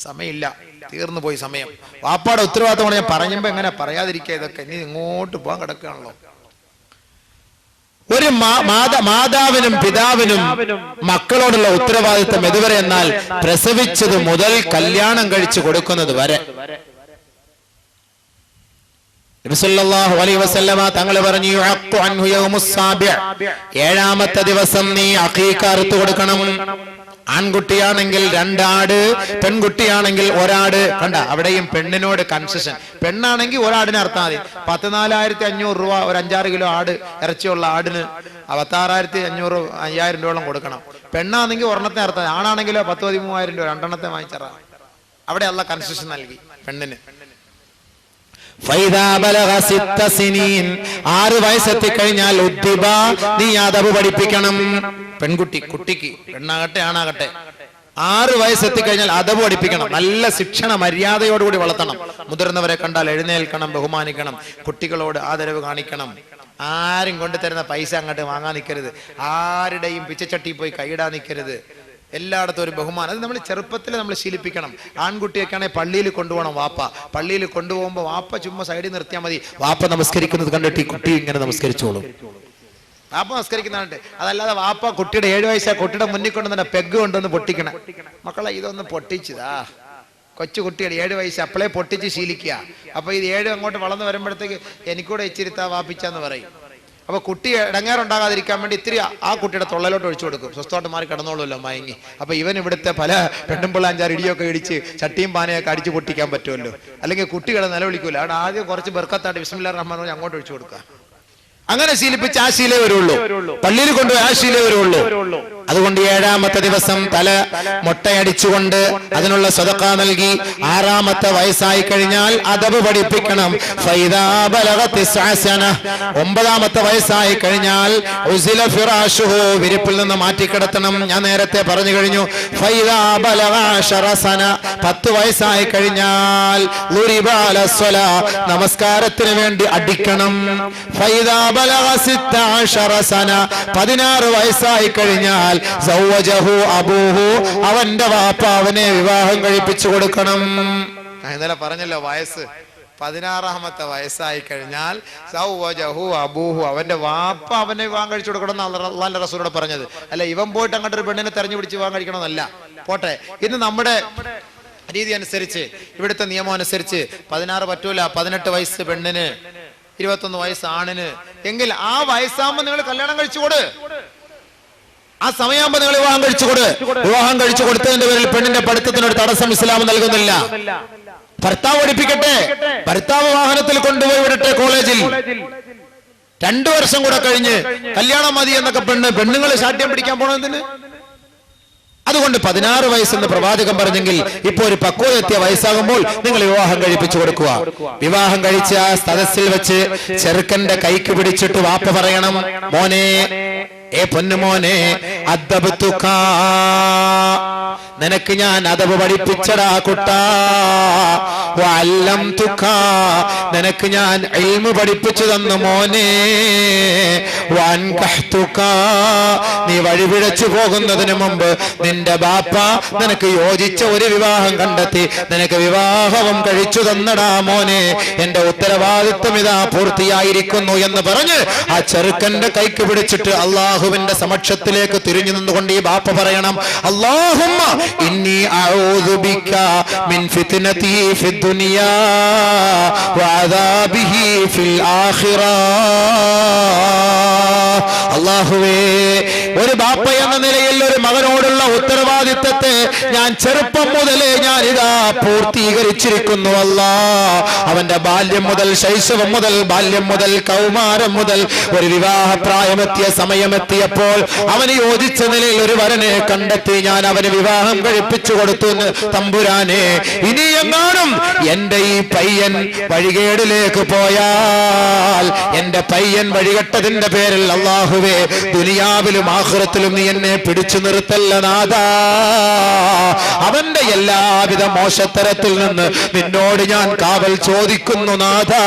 സമയമില്ല, തീർന്നു പോയി സമയം. വാപ്പാടെ ഉത്തരവാദിത്വം കൂടെ ഞാൻ പറയുമ്പോ എങ്ങനെ പറയാതിരിക്കുക? ഇതൊക്കെ ഇനി ഇങ്ങോട്ട് പോകാൻ കിടക്കുകയാണല്ലോ. ഒരു മാതാവിനും പിതാവിനും മക്കളോടുള്ള ഉത്തരവാദിത്വം എതുവരെ എന്നാൽ പ്രസവിച്ചത് മുതൽ കല്യാണം കഴിച്ചു കൊടുക്കുന്നത് വരെ. നബി സല്ലല്ലാഹു അലൈഹി വസല്ലമ തങ്ങൾ പറഞ്ഞു, യുഅഖു അൻഹു യൗമുസ് സാബിഅ, 7ാമത്തെ ദിവസം നീ അഖീഖ അറുത്തു കൊടുക്കണം. ആൺകുട്ടിയാണെങ്കിൽ 2 ആട്, പെൺകുട്ടിയാണെങ്കിൽ 1 ആട്. കണ്ട, അവിടെയും പെണ്ണിനോട് കൺസെഷൻ. പെണ്ണാണെങ്കിൽ 1 ആടിനെ അർത്ഥം മതി. 14,500 രൂപ ഒരു 5-6 കിലോ ആട് ഇറച്ചിയുള്ള ആടിന് 16,500 5,000 രൂപയോളം കൊടുക്കണം. പെണ്ണാണെങ്കിൽ 1 അർത്ഥം. ആണാണെങ്കിലോ 10-13,000 രൂപ 2 വാങ്ങിച്ചറ. അവിടെ അല്ലാഹ് കൺസെഷൻ നൽകി പെണ്ണിന്. 6 വയസ്സെത്തിക്കഴിഞ്ഞാൽ നീ അദബ് പഠിപ്പിക്കണം. പെൺകുട്ടി, കുട്ടിക്ക് പെണ്ണാകട്ടെ ആണാകട്ടെ 6 വയസ്സെത്തിക്കഴിഞ്ഞാൽ അദബ് പഠിപ്പിക്കണം. നല്ല ശിക്ഷണ മര്യാദയോടുകൂടി വളർത്തണം. മുതിർന്നവരെ കണ്ടാൽ എഴുന്നേൽക്കണം, ബഹുമാനിക്കണം, കുട്ടികളോട് ആദരവ് കാണിക്കണം. ആരും കൊണ്ടുതരുന്ന പൈസ അങ്ങോട്ട് വാങ്ങാൻ നിൽക്കരുത്. ആരുടെയും പിച്ചച്ചട്ടി പോയി കൈയിടാൻ നിൽക്കരുത്. എല്ലായിടത്തും ഒരു ബഹുമാനം. അത് നമ്മൾ ചെറുപ്പത്തിൽ നമ്മൾ ശീലിപ്പിക്കണം. ആൺകുട്ടിയൊക്കെ ആണെങ്കിൽ പള്ളിയിൽ കൊണ്ടുപോകണം വാപ്പ. പള്ളിയിൽ കൊണ്ടുപോകുമ്പോൾ വാപ്പ ചുമ്മാ സൈഡിൽ നിർത്തിയാൽ മതി. വാപ്പ നമസ്കരിക്കുന്നത് കണ്ടിട്ട് ഈ കുട്ടി ഇങ്ങനെ നമസ്കരിച്ചോളും. വാപ്പ നമസ്കരിക്കുന്നുണ്ട്. അതല്ലാതെ വാപ്പ കുട്ടിയുടെ 7 വയസ്സാ കുട്ടിയുടെ മുന്നിൽ കൊണ്ടുവന്ന പെഗ് കൊണ്ടുവന്ന് പൊട്ടിക്കണം. മക്കളെ ഇതൊന്ന് പൊട്ടിച്ചതാ, കൊച്ചുകുട്ടിയുടെ 7 വയസ്സ് അപ്പളെ പൊട്ടിച്ച് ശീലിക്കുക. അപ്പൊ ഇത് 7 അങ്ങോട്ട് വളർന്നു വരുമ്പോഴത്തേക്ക് എനിക്കൂടെ ഇച്ചിരിത്താ വാപ്പിച്ചാന്ന് പറയും. അപ്പൊ കുട്ടി ഇടങ്ങേറുണ്ടാകാതിരിക്കാൻ വേണ്ടി ഇത്തിരി ആ കുട്ടിയുടെ തൊള്ളലോട്ട് ഒഴിച്ചു കൊടുക്കും. സ്വസ്ഥമായിട്ട് മാറി കിടന്നോളൂല്ലോ മയങ്ങി. അപ്പൊ ഇവൻ ഇവിടുത്തെ പല പെണ്ണുമ്പിള്ള 5-6 ഇടിയൊക്കെ ഇടിച്ച് ചട്ടിയും പാനയൊക്കെ അടിച്ച് പൊട്ടിക്കാൻ പറ്റുമല്ലോ. അല്ലെങ്കിൽ കുട്ടികളെ നിലവിളിക്കൂല. അവിടെ ആദ്യം കുറച്ച് ബർക്കത്തായിട്ട് ബിസ്മില്ലാഹിർ റഹ്മാനിർ റഹീം അങ്ങോട്ട് ഒഴിച്ചു കൊടുക്കുക. അങ്ങനെ ശീലിപ്പിച്ച് ആ ശീലേ വരുള്ളൂ. പള്ളിയിൽ കൊണ്ടുപോയി ആ ശീലേ വരുള്ളൂ. അതുകൊണ്ട് 7ാമത്തെ ദിവസം തല മൊട്ടയടിച്ചുകൊണ്ട് അതിനുള്ള സദഖ നൽകി. 6ാമത്തെ വയസ്സായി കഴിഞ്ഞാൽ അദബ് പഠിപ്പിക്കണം. 9ാമത്തെ വയസ്സായി കഴിഞ്ഞാൽ ഉസില ഫിറാശുഹു, വിരിപ്പിൽ നിന്ന് മാറ്റിക്കിടത്തണം. ഞാൻ നേരത്തെ പറഞ്ഞു കഴിഞ്ഞു. 10 വയസ്സായി കഴിഞ്ഞാൽ നമസ്കാരത്തിന് വേണ്ടി അടിക്കണം. 16 വയസ്സായി കഴിഞ്ഞാൽ സൗവജഹു അബൂഹു, അവന്റെ വാപ്പ അവനെ വിവാഹം കഴിപ്പിച്ചു കൊടുക്കണം. ഇന്നലെ പറഞ്ഞല്ലോ, വയസ്സ് 16ാമത്തെ വയസ്സായി കഴിഞ്ഞാൽ സൗവജഹു അബൂഹു, അവന്റെ വാപ്പ അവനെ വിവാഹം കഴിച്ചു കൊടുക്കണം എന്ന് അല്ലാഹുവിന്റെ റസൂലോട് പറഞ്ഞത്. അല്ല ഇവൻ പോയിട്ട് അങ്ങോട്ട് ഒരു പെണ്ണിനെ തെരഞ്ഞു പിടിച്ച് വിവാഹം കഴിക്കണമെന്നല്ല. പോട്ടെ, ഇന്ന് നമ്മുടെ രീതി അനുസരിച്ച്, ഇവിടുത്തെ നിയമം അനുസരിച്ച് 16 പറ്റൂല, 18 വയസ്സ് പെണ്ണിന്, 21 വയസ്സ് ആണിന്. എങ്കിൽ ആ വയസ്സാകുമ്പോൾ നിങ്ങൾ കല്യാണം കഴിച്ചുകൊട്, ആ സമയമാകുമ്പോൾ നിങ്ങൾ വിവാഹം കഴിച്ചുകൊട്. വിവാഹം കഴിച്ചു കൊടുത്തതിന്റെ പേരിൽ പെണ്ണിന്റെ പഠിത്തത്തിനൊരു തടസ്സം ഇസ്ലാം നൽകുന്നില്ല. ഭർത്താവ് പഠിപ്പിക്കട്ടെ, ഭർത്താവ് വാഹനത്തിൽ കൊണ്ടുപോയി വിടട്ടെ കോളേജിൽ. 2 വർഷം കൂടെ കഴിഞ്ഞ് കല്യാണം മതി എന്നൊക്കെ പെണ്ണുങ്ങൾ ശാഠ്യം പിടിക്കാൻ പോണതിന്. അതുകൊണ്ട് 16 വയസ്സെന്ന് പ്രവാചകൻ പറഞ്ഞെങ്കിൽ ഇപ്പൊ ഒരു പക്വത എത്തിയ വയസ്സാകുമ്പോൾ നിങ്ങൾ വിവാഹം കഴിപ്പിച്ചു കൊടുക്കുക. വിവാഹം കഴിച്ച ആ സദസ്സിൽ വെച്ച് ചെറുക്കന്റെ കൈക്ക് പിടിച്ചിട്ട് വാപ്പ പറയണം, മോനെ, ഏ പൊന്നുമോനെ, അദ്ദബ്തുകാ, നിനക്ക് ഞാൻ അദബ് പഠിപ്പിച്ചടാ കുട്ടാ, വഅല്ലംതുകാ, നിനക്ക് ഞാൻ ഇൽമു പഠിപ്പിച്ചു തന്നു മോനെ, വഅൻകഹ്തുകാ, നീ വഴിപിഴച്ചു പോകുന്നതിന് മുമ്പ് നിന്റെ ബാപ്പ നിനക്ക് യോജിച്ച ഒരു വിവാഹം കണ്ടെത്തി നിനക്ക് വിവാഹവും കഴിച്ചു തന്നടാ മോനെ, എന്റെ ഉത്തരവാദിത്വം ഇതാ പൂർത്തിയായിരിക്കുന്നു എന്ന് പറഞ്ഞ് ആ ചെറുക്കന്റെ കൈക്ക് പിടിച്ചിട്ട് അള്ളാഹുവിന്റെ സമക്ഷത്തിലേക്ക് തിരിഞ്ഞു നിന്നുകൊണ്ട് ഈ ബാപ്പ പറയണം, അല്ലാഹുമ്മ ഇന്നി അഊദു ബിക മിൻ ഫിത്നതി ഫിദ് ദുനിയാ വഅദാബിഹി ഫിൽ ആഖിറ. അല്ലാഹുവേ, ഒരു ബാപ്പ എന്ന നിലയിൽ ഒരു മകനോടുള്ള ഉത്തരവാദിത്തത്തെ ഞാൻ ചെറുപ്പം മുതലേ ഞാൻ ഇതാ പൂർത്തീകരിച്ചിരിക്കുന്നു. അല്ലാ, അവന്റെ ബാല്യം മുതൽ, ശൈശവം മുതൽ, ബാല്യം മുതൽ, കൗമാരം മുതൽ ഒരു വിവാഹപ്രായമെത്തിയ സമയമെത്തിയപ്പോൾ അവന് യോജിച്ച നിലയിൽ ഒരു വരനെ കണ്ടെത്തി ഞാൻ അവന് വിവാഹം കഴിപ്പിച്ചു കൊടുത്തു. തമ്പുരാനെ, ഇനി എങ്ങാനും എന്റെ ഈ പയ്യൻ വഴികേടിലേക്ക് പോയാൽ, എന്റെ പയ്യൻ വഴികെട്ടതിന്റെ പേരിൽ അല്ലാഹുവേ, ദുനിയാവിലും ആഖിറത്തിലും നീ എന്നെ പിടിച്ചു നിർത്തല്ല നാഥാ. അവന്റെ എല്ലാവിധ മോശത്തരത്തിൽ നിന്ന് നിന്നോട് ഞാൻ കാവൽ ചോദിക്കുന്നു നാഥാ.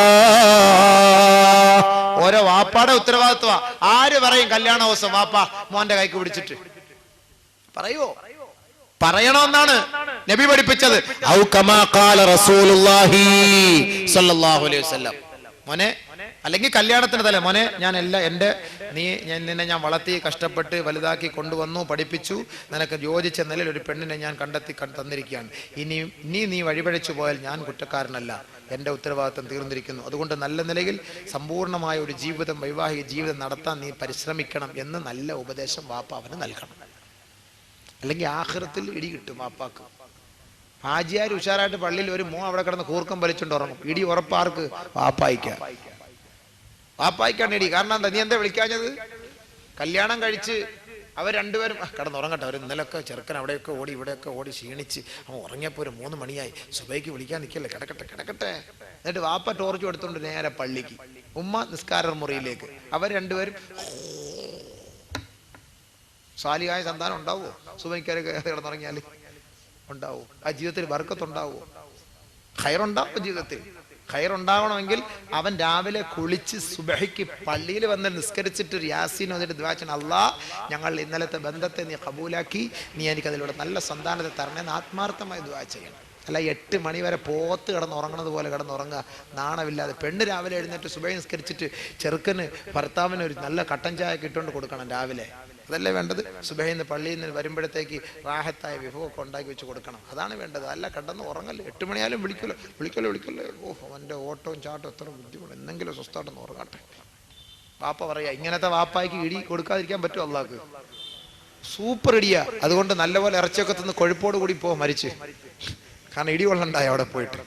ഓരോ വാപ്പാടെ ഉത്തരവാദിത്വ. ആര് പറയും കല്യാണ ദിവസം വാപ്പ മോന്റെ കൈക്ക് പിടിച്ചിട്ട് പറയുവോ? പറയണമെന്നാണ് നബി പഠിപ്പിച്ചത്. ഔ കമാ ഖാല റസൂലുള്ളാഹി സ്വല്ലല്ലാഹു അലൈഹി വസല്ലം, മോനെ, അല്ലെങ്കിൽ കല്യാണത്തിന് തലേ, മോനെ, നിന്നെ ഞാൻ വളർത്തി കഷ്ടപ്പെട്ട് വലുതാക്കി കൊണ്ടുവന്നു, പഠിപ്പിച്ചു, നിനക്ക് യോജിച്ച നിലയിൽ ഒരു പെണ്ണിനെ ഞാൻ കണ്ടെത്തി തന്നിരിക്കുകയാണ്. നീ വഴിപഴിച്ചു പോയാൽ ഞാൻ കുറ്റക്കാരനല്ല, എൻ്റെ ഉത്തരവാദിത്വം തീർന്നിരിക്കുന്നു. അതുകൊണ്ട് നല്ല നിലയിൽ സമ്പൂർണ്ണമായ ഒരു ജീവിതം, വൈവാഹിക ജീവിതം നടത്താൻ നീ പരിശ്രമിക്കണം എന്ന് നല്ല ഉപദേശം വാപ്പ അവന് നൽകണം. അല്ലെങ്കിൽ ആഖിറത്തിൽ ഇടി കിട്ടും വാപ്പാക്ക്. ഹാജിയാർ ഉഷാറായിട്ട് പള്ളിയിൽ ഒരു അവിടെ കിടന്ന് കൂർക്കം വലിച്ചുകൊണ്ട് ഉറങ്ങും. ഇടി ഉറപ്പാർക്ക്? വാപ്പായിക്കാണ് ഇടി. കാരണം എന്താ? നീ എന്താ വിളിക്കാഞ്ഞത്? കല്യാണം കഴിച്ച് അവർ രണ്ടുപേരും കിടന്നുറങ്ങട്ടെ. അവർ ഇന്നലൊക്കെ ചെറുക്കൻ അവിടെയൊക്കെ ഓടി ഇവിടെയൊക്കെ ഓടി ക്ഷീണിച്ച് അവൻ ഉറങ്ങിയപ്പോൾ ഒരു 3 മണിയായി. സുബൈക്ക് വിളിക്കാൻ നിൽക്കല്ലേ, കിടക്കട്ടെ. എന്നിട്ട് വാപ്പ ടോർച്ച് എടുത്തോണ്ട് നേരെ പള്ളിക്ക്, ഉമ്മ നിസ്കാര മുറിയിലേക്ക്. അവർ രണ്ടുപേരും സാലിഹായ സന്താനം ഉണ്ടാവുമോ? സുബൈക്കാരൊക്കെ കിടന്നുറങ്ങിയാൽ ഉണ്ടാവോ? ആ ജീവിതത്തിൽ ബർക്കത്തുണ്ടാവോ? ഖൈറുണ്ടാവും ജീവിതത്തിൽ. ഖൈറുണ്ടാവണമെങ്കിൽ അവൻ രാവിലെ കുളിച്ച് സുബഹിക്ക് പള്ളിയിൽ വന്ന് നിസ്കരിച്ചിട്ട് യാസീൻ വന്നിട്ട് ദുആ ചെയ്യണം, അല്ലാഹ്, ഞങ്ങൾ ഇന്നലത്തെ ബന്ധത്തെ നീ കബൂലാക്കി, നീ എനിക്ക് അതിലൂടെ നല്ല സന്താനത്തെ തരണേന്ന് ആത്മാർത്ഥമായി ദുആ ചെയ്യണം. അല്ല 8 മണി വരെ പോത്ത് കിടന്നുറങ്ങണത് പോലെ കിടന്നുറങ്ങുക, നാണമില്ലാതെ. പെണ്ണ് രാവിലെ എഴുന്നേറ്റ് സുബഹി നിസ്കരിച്ചിട്ട് ചെറുക്കന് ഭർത്താവിന് ഒരു നല്ല കട്ടൻ ചായ ഇട്ടുകൊണ്ട് കൊടുക്കണം രാവിലെ. അതല്ലേ വേണ്ടത്? സുബഹിയിൽ നിന്ന് പള്ളിയിൽ നിന്ന് വരുമ്പോഴത്തേക്ക് റാഹത്തായ വിഭവമൊക്കെ ഉണ്ടാക്കി വെച്ച് കൊടുക്കണം. അതാണ് വേണ്ടത്. അല്ല കിടന്ന് ഉറങ്ങല്ലേ. 8 മണിയാലും വിളിക്കല്ലോ. അവൻ്റെ ഓട്ടവും ചാട്ടവും എത്ര ബുദ്ധിമുട്ട്. എന്തെങ്കിലും സ്വസ്ഥമായിട്ടൊന്ന് ഉറങ്ങട്ടെ. വാപ്പ പറയാ, ഇങ്ങനത്തെ വാപ്പായ്ക്ക് ഇടി കൊടുക്കാതിരിക്കാൻ പറ്റുമോ? അള്ളാഹ്ക്ക് സൂപ്പർ ഇടിയാ. അതുകൊണ്ട് നല്ലപോലെ ഇറച്ചിയൊക്കെ തിന്ന് കൊഴുപ്പോട് കൂടി മരിച്ച്. കാരണം ഇടി കൊള്ളണ്ടായി അവിടെ പോയിട്ട്.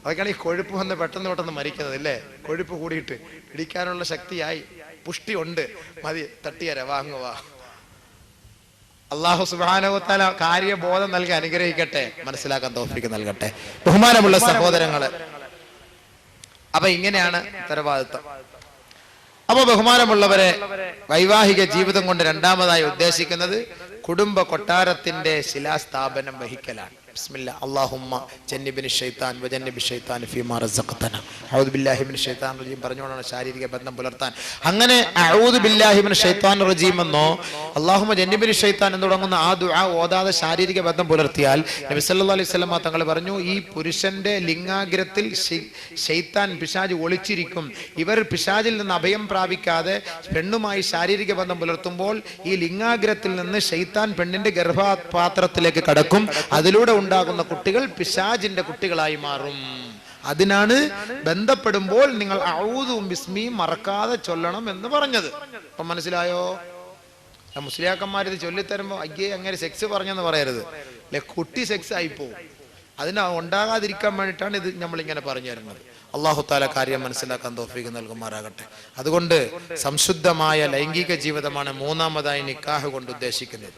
അതൊക്കെയാണ് ഈ കൊഴുപ്പ് വന്ന് പെട്ടെന്ന് മരിക്കുന്നത് അല്ലേ? കൊഴുപ്പ് കൂടിയിട്ട് ഇടിക്കാനുള്ള ശക്തിയായി, പുഷ്ടി ഉണ്ട്, മതി, തട്ടിയര വാങ്ങുക. അല്ലാഹു സുബ്ഹാനഹു വ തആല കാര്യബോധം നൽകി അനുഗ്രഹിക്കട്ടെ, മനസ്സിലാക്കാൻ തൗഫീഖ് നൽകട്ടെ. ബഹുമാനമുള്ള സഹോദരങ്ങളെ, അപ്പൊ ഇങ്ങനെയാണ് ഉത്തരവാദിത്വം. അപ്പൊ ബഹുമാനമുള്ളവരെ, വൈവാഹിക ജീവിതം കൊണ്ട് രണ്ടാമതായി ഉദ്ദേശിക്കുന്നത് കുടുംബ കൊട്ടാരത്തിന്റെ ശിലാസ്ഥാപനം വഹിക്കലാണ്. ബിസ്മില്ലാ അല്ലാഹുമ്മ ജന്നിബിനി ശൈത്താൻ വജന്നിബി ശൈത്താൻ ഫീമാ റസഖതന അഊദു ബില്ലാഹി മിനശ് ശൈത്താനിർ റജീം പറഞ്ഞുകൊണ്ടാണ് ശാരീരിക ബന്ധം പുലർത്താൻ. അങ്ങനെ അഊദു ബില്ലാഹി മിനശ് ശൈത്താനിർ റജീം എന്നോ അല്ലാഹുമ്മ ജന്നിബിനി ശൈത്താൻ എന്ന് തുടങ്ങുന്ന ആ ദുആ ഓതാതെ ശാരീരിക ബന്ധം പുലർത്തിയാൽ നബി സല്ലല്ലാഹു അലൈഹി വസല്ലം തങ്ങൾ പറഞ്ഞു, ഈ പുരുഷന്റെ ലിംഗാഗ്രത്തിൽ ശൈത്താൻ പിശാച് ഒളിച്ചിരിക്കും. ഇവർ പിശാചിൽ നിന്ന് അഭയം പ്രാപിക്കാതെ പെണ്ണുമായി ശാരീരിക ബന്ധം പുലർത്തുമ്പോൾ ഈ ലിംഗാഗ്രത്തിൽ നിന്ന് ശൈത്താൻ പെണ്ണിന്റെ ഗർഭപാത്രത്തിലേക്ക് കടക്കും. അതിലൂടെ ഉണ്ടാകുന്ന കുട്ടികൾ പിശാചിന്റെ കുട്ടികളായി മാറും. അതിനാണ് ബന്ധപ്പെടുമ്പോൾ നിങ്ങൾ ഔദും ബിസ്മിയും മറക്കാതെ ചൊല്ലണം എന്ന് പറഞ്ഞത്. അപ്പൊ മനസ്സിലായോ? മുസ്ലിയാക്കന്മാരിത് ചൊല്ലിത്തരുമ്പോ അയ്യേ അങ്ങനെ സെക്സ് പറഞ്ഞെന്ന് പറയരുത്, അല്ലെ കുട്ടി സെക്സ് ആയിപ്പോ. അതിന് ഉണ്ടാകാതിരിക്കാൻ വേണ്ടിയിട്ടാണ് ഇത് നമ്മളിങ്ങനെ പറഞ്ഞു തരുന്നത്. അല്ലാഹു തആല കാര്യം മനസ്സിലാക്കാൻ തൗഫീഖ് നൽകുമാറാകട്ടെ. അതുകൊണ്ട് സംശുദ്ധമായ ലൈംഗിക ജീവിതമാണ് മൂന്നാമതായി നിക്കാഹ് കൊണ്ട് ഉദ്ദേശിക്കുന്നത്.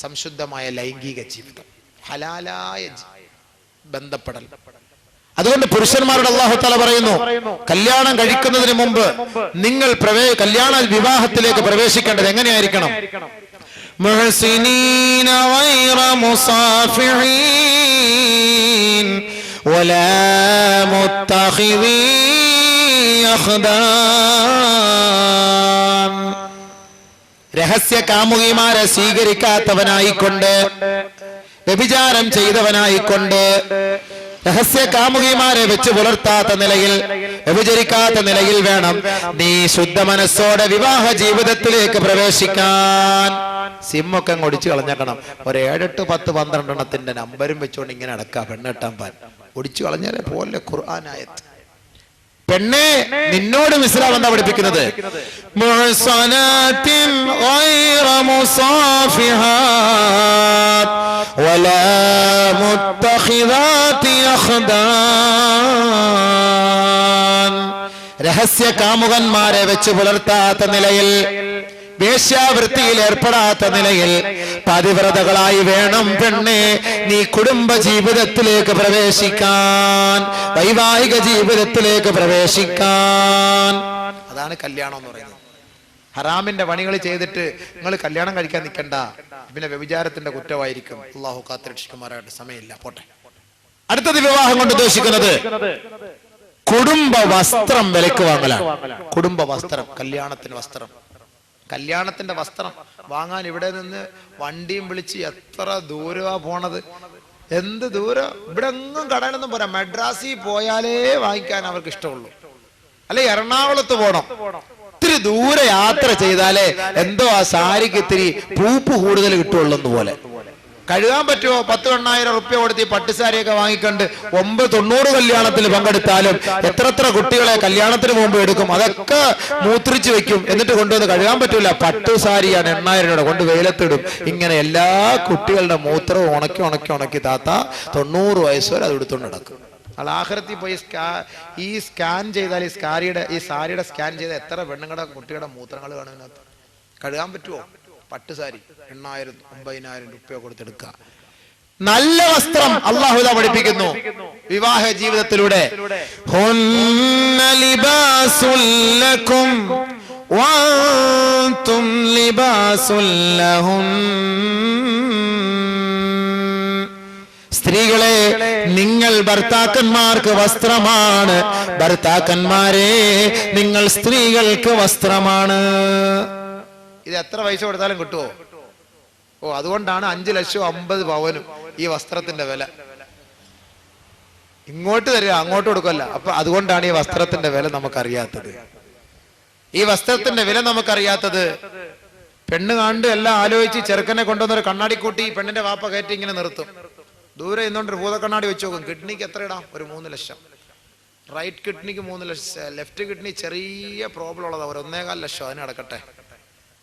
സംശുദ്ധമായ ലൈംഗിക ജീവിതം, ഹലാലായ ബന്ധപ്പെടൽ. അതുകൊണ്ട് പുരുഷന്മാരോട് അല്ലാഹു തആല പറയുന്നു, കല്യാണം കഴിക്കുന്നതിന് മുമ്പ് നിങ്ങൾ കല്യാണ വിവാഹത്തിലേക്ക് പ്രവേശിക്കേണ്ടത് എങ്ങനെയായിരിക്കണം? മുഹ്സിനീന ഗൈറ മുസാഫിഈൻ വലാ മുത്തഖിദീ അഖ്ദാൻ. രഹസ്യ കാമുകിമാരെ സ്വീകരിക്കാത്തവനായിക്കൊണ്ട്, വ്യഭിചാരം ചെയ്തവനായിക്കൊണ്ട്, രഹസ്യ കാമുകിമാരെ വെച്ച് പുലർത്താത്ത നിലയിൽ, വ്യഭിചരിക്കാത്ത നിലയിൽ വേണം നീ ശുദ്ധ മനസ്സോടെ വിവാഹ ജീവിതത്തിലേക്ക് പ്രവേശിക്കാൻ. സിമ്മൊക്കെ അങ്ങ് ഒടിച്ചു കളഞ്ഞേക്കണം. ഒരു 7, 8, 10, 12 എണ്ണത്തിന്റെ നമ്പരും വെച്ചുകൊണ്ട് ഇങ്ങനെ അടക്കാം. പെണ്ണെട്ടാൻ പാൻ ഒടിച്ചു കളഞ്ഞാലേ പോലെ ഖുർആനായത്ത്. പെണ്ണെ, നിന്നോടും ഇസ്ലാം എന്താ പഠിപ്പിക്കുന്നത്? മുഹ്സനാത്തിൻ ഗൈറ മുസാഫിഹാത്ത് വലാ മുത്തഖിദാതി അഖ്ദാൻ. രഹസ്യ കാമുകന്മാരെ വെച്ച് പുലർത്താത്ത നിലയിൽ, വേശ്യാവൃത്തിയിൽ ഏർപ്പെടാത്ത നിലയിൽ പതിവ്രതകളായി വേണം പെണ്ണെ നീ കുടുംബ ജീവിതത്തിലേക്ക് പ്രവേശിക്കാൻ, വൈവാഹിക ജീവിതത്തിലേക്ക് പ്രവേശിക്കാൻ. അതാണ് കല്യാണം എന്ന് പറയുന്നത്. ഹറാമിന്റെ പണികൾ ചെയ്തിട്ട് നിങ്ങൾ കല്യാണം കഴിക്കാൻ നിൽക്കണ്ട, പിന്നെ വ്യഭിചാരത്തിന്റെ കുറ്റമായിരിക്കും. അല്ലാഹു കാത്തുരക്ഷിക്കുമാറായിട്ട്. സമയമില്ല, പോട്ടെ. അടുത്തത് വിവാഹം കൊണ്ട് ഉദ്ദേശിക്കുന്നത് കുടുംബ വസ്ത്രം വിലക്ക് വാങ്ങലാണ്. കുടുംബ വസ്ത്രം, കല്യാണത്തിന് വസ്ത്രം. കല്യാണത്തിന്റെ വസ്ത്രം വാങ്ങാൻ ഇവിടെ നിന്ന് വണ്ടിയും വിളിച്ച് എത്ര ദൂരമാ പോണത്, എന്ത് ദൂരം. ഇവിടെ എങ്ങും കടയിലൊന്നും പോരാ, മദ്രാസിൽ പോയാലേ വാങ്ങിക്കാൻ അവർക്ക് ഇഷ്ടമുള്ളൂ. അല്ലെ എറണാകുളത്ത് പോണം, ഇത്തിരി ദൂരെ യാത്ര ചെയ്താലേ എന്തോ ആ സാരിക്ക് ഇത്തിരി പൂപ്പ് കൂടുതൽ കിട്ടുള്ളൂ പോലെ. കഴുകാൻ പറ്റുമോ? 10,000 റുപ്യ കൊടുത്ത് ഈ പട്ടുസാരിയൊക്കെ വാങ്ങിക്കൊണ്ട് 990 കല്യാണത്തിൽ പങ്കെടുത്താലും എത്ര കുട്ടികളെ കല്യാണത്തിന് മുമ്പ് എടുക്കും, അതൊക്കെ മൂത്രിച്ച് വെക്കും, എന്നിട്ട് കൊണ്ടുവന്ന് കഴുകാൻ പറ്റൂല. പട്ടുസാരിയാണ് 8,000 രൂപ കൊണ്ട് വെയിലത്തിടും. ഇങ്ങനെ എല്ലാ കുട്ടികളുടെ മൂത്രവും ഉണക്കി താത്ത 90 വയസ്സ് വരെ അത് എടുത്തുകൊണ്ട് നടക്കും. ആഖിറത്തിൽ പോയി ഈ സ്കാൻ ചെയ്താൽ, ഈ സാരിയുടെ സ്കാൻ ചെയ്താൽ എത്ര പെണ്ണുങ്ങളുടെ കുട്ടികളുടെ മൂത്രങ്ങൾ കാണും ഇതിനകത്ത്. കഴുകാൻ പറ്റുമോ? പട്ടുസാരി 8,000 9,000 റുപ്യ കൊടുത്തെടുക്കുക. നല്ല വസ്ത്രം അല്ലാഹു പഠിപ്പിക്കുന്നു വിവാഹ ജീവിതത്തിലൂടെ. ഹുന്ന ലിബാസുൽ ലക്കും വഅൻതും ലിബാസുൽ ലഹുൻ. സ്ത്രീകളെ, നിങ്ങൾ ഭർത്താക്കന്മാർക്ക് വസ്ത്രമാണ്, ഭർത്താക്കന്മാരെ നിങ്ങൾ സ്ത്രീകൾക്ക് വസ്ത്രമാണ്. ഇത് എത്ര പൈസ കൊടുത്താലും കിട്ടുമോ? അതുകൊണ്ടാണ് 5 ലക്ഷം 50 പവനും ഈ വസ്ത്രത്തിന്റെ വില. ഇങ്ങോട്ട് തരിക, അങ്ങോട്ട് കൊടുക്കല്ല. അപ്പൊ അതുകൊണ്ടാണ് ഈ വസ്ത്രത്തിന്റെ വില നമുക്കറിയാത്തത്. ഈ വസ്ത്രത്തിന്റെ വില നമുക്കറിയാത്തത്. പെണ്ണ് കണ്ട് എല്ലാം ആലോചിച്ച് ചെറുക്കനെ കൊണ്ടുവന്നൊരു കണ്ണാടി കൂട്ടി പെണ്ണിന്റെ വാപ്പ കയറ്റി ഇങ്ങനെ നിർത്തും. ദൂരെ ഇന്നുകൊണ്ട് ഒരു ഭൂതക്കണ്ണാടി വെച്ച് നോക്കും. കിഡ്നിക്ക് എത്ര ഇടാം? ഒരു 3 ലക്ഷം. റൈറ്റ് കിഡ്നിക്ക് 3 ലക്ഷം, ലെഫ്റ്റ് കിഡ്നി ചെറിയ പ്രോബ്ലം ഉള്ളതാ, ഒരു 1.25 ലക്ഷം. അതിന് അടക്കട്ടെ.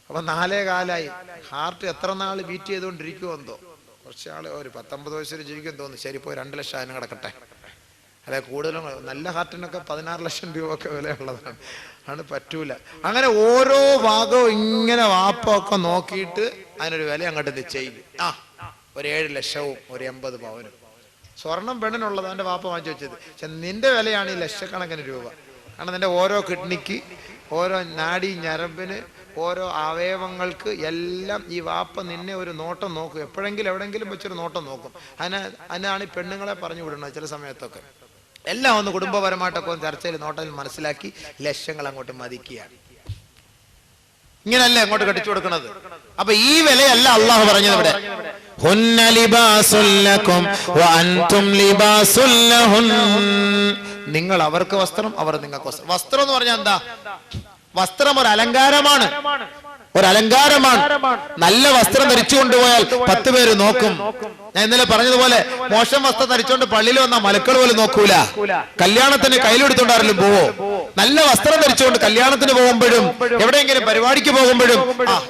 അപ്പൊ 4.25. ഹാർട്ട് എത്ര നാൾ ബീറ്റ് ചെയ്തുകൊണ്ടിരിക്കുമോ എന്തോ. കുറച്ചാള് ഒരു 19 വയസ്സിൽ ജീവിക്കും തോന്നുന്നു. ശരി, പോയി 2 ലക്ഷം അതിന് കിടക്കട്ടെ. അല്ലെ കൂടുതലും നല്ല ഹാർട്ടിനൊക്കെ 16 ലക്ഷം രൂപ ഒക്കെ വിലയുള്ളതാണ്. ആണ് പറ്റൂല. അങ്ങനെ ഓരോ ഭാഗവും ഇങ്ങനെ വാപ്പൊക്കെ നോക്കിയിട്ട് അതിനൊരു വില അങ്ങോട്ട് നിശ്ചയിക്കും. ഒരു 7 ലക്ഷവും ഒരു 80 പവനും. സ്വർണം പെണ്ണിനുള്ളത് അവന്റെ വാപ്പ വാങ്ങിച്ചു വെച്ചത്. പക്ഷെ നിന്റെ വിലയാണ് ഈ ലക്ഷക്കണക്കിന് രൂപ. കാരണം നിന്റെ ഓരോ കിഡ്നിക്ക് ഓരോ നാഡി ഞരമ്പിന് ഓരോ അവയവങ്ങൾക്ക് എല്ലാം ഈ വാപ്പ നിന്നെ ഒരു നോട്ടം നോക്കും. എപ്പോഴെങ്കിലും എവിടെയെങ്കിലും വെച്ചൊരു നോട്ടം നോക്കും. അതിനാണ് ഈ പെണ്ണുങ്ങളെ പറഞ്ഞു വിടുന്നത്. ചില സമയത്തൊക്കെ എല്ലാം ഒന്ന് കുടുംബപരമായിട്ടൊക്കെ ഒന്ന് ചർച്ചയിൽ നോട്ടത്തിൽ മനസ്സിലാക്കി ലക്ഷ്യങ്ങൾ അങ്ങോട്ട് മതിക്കുകയാണ്. ഇങ്ങനല്ലേ അങ്ങോട്ട് കെട്ടിച്ചു കൊടുക്കുന്നത്. അപ്പൊ ഈ വിലയല്ല അള്ളാഹു പറഞ്ഞത് ഇവിടെ. ഹുന്ന ലിബാസുൽ ലക്കും വഅൻതും ലിബാസുൽ ലഹുൻ. നിങ്ങൾ അവർക്ക് വസ്ത്രം, അവർ നിങ്ങൾക്ക് വസ്ത്രം. വസ്ത്രം എന്ന് പറഞ്ഞാൽ എന്താ? വസ്ത്രം ഒരു അലങ്കാരമാണ്, ഒരു അലങ്കാരമാണ്. നല്ല വസ്ത്രം ധരിച്ചു കൊണ്ടുപോയാൽ 10 പേര് നോക്കും. ഞാൻ ഇന്നലെ പറഞ്ഞതുപോലെ മോശം വസ്ത്രം ധരിച്ചുകൊണ്ട് പള്ളിയിൽ വന്ന മലക്കൾ പോലും നോക്കൂല. കല്യാണത്തിന് കയ്യിലെടുത്തോണ്ടാരെങ്കിലും പോവോ? നല്ല വസ്ത്രം ധരിച്ചുകൊണ്ട് കല്യാണത്തിന് പോകുമ്പോഴും എവിടെയെങ്കിലും പരിപാടിക്ക് പോകുമ്പോഴും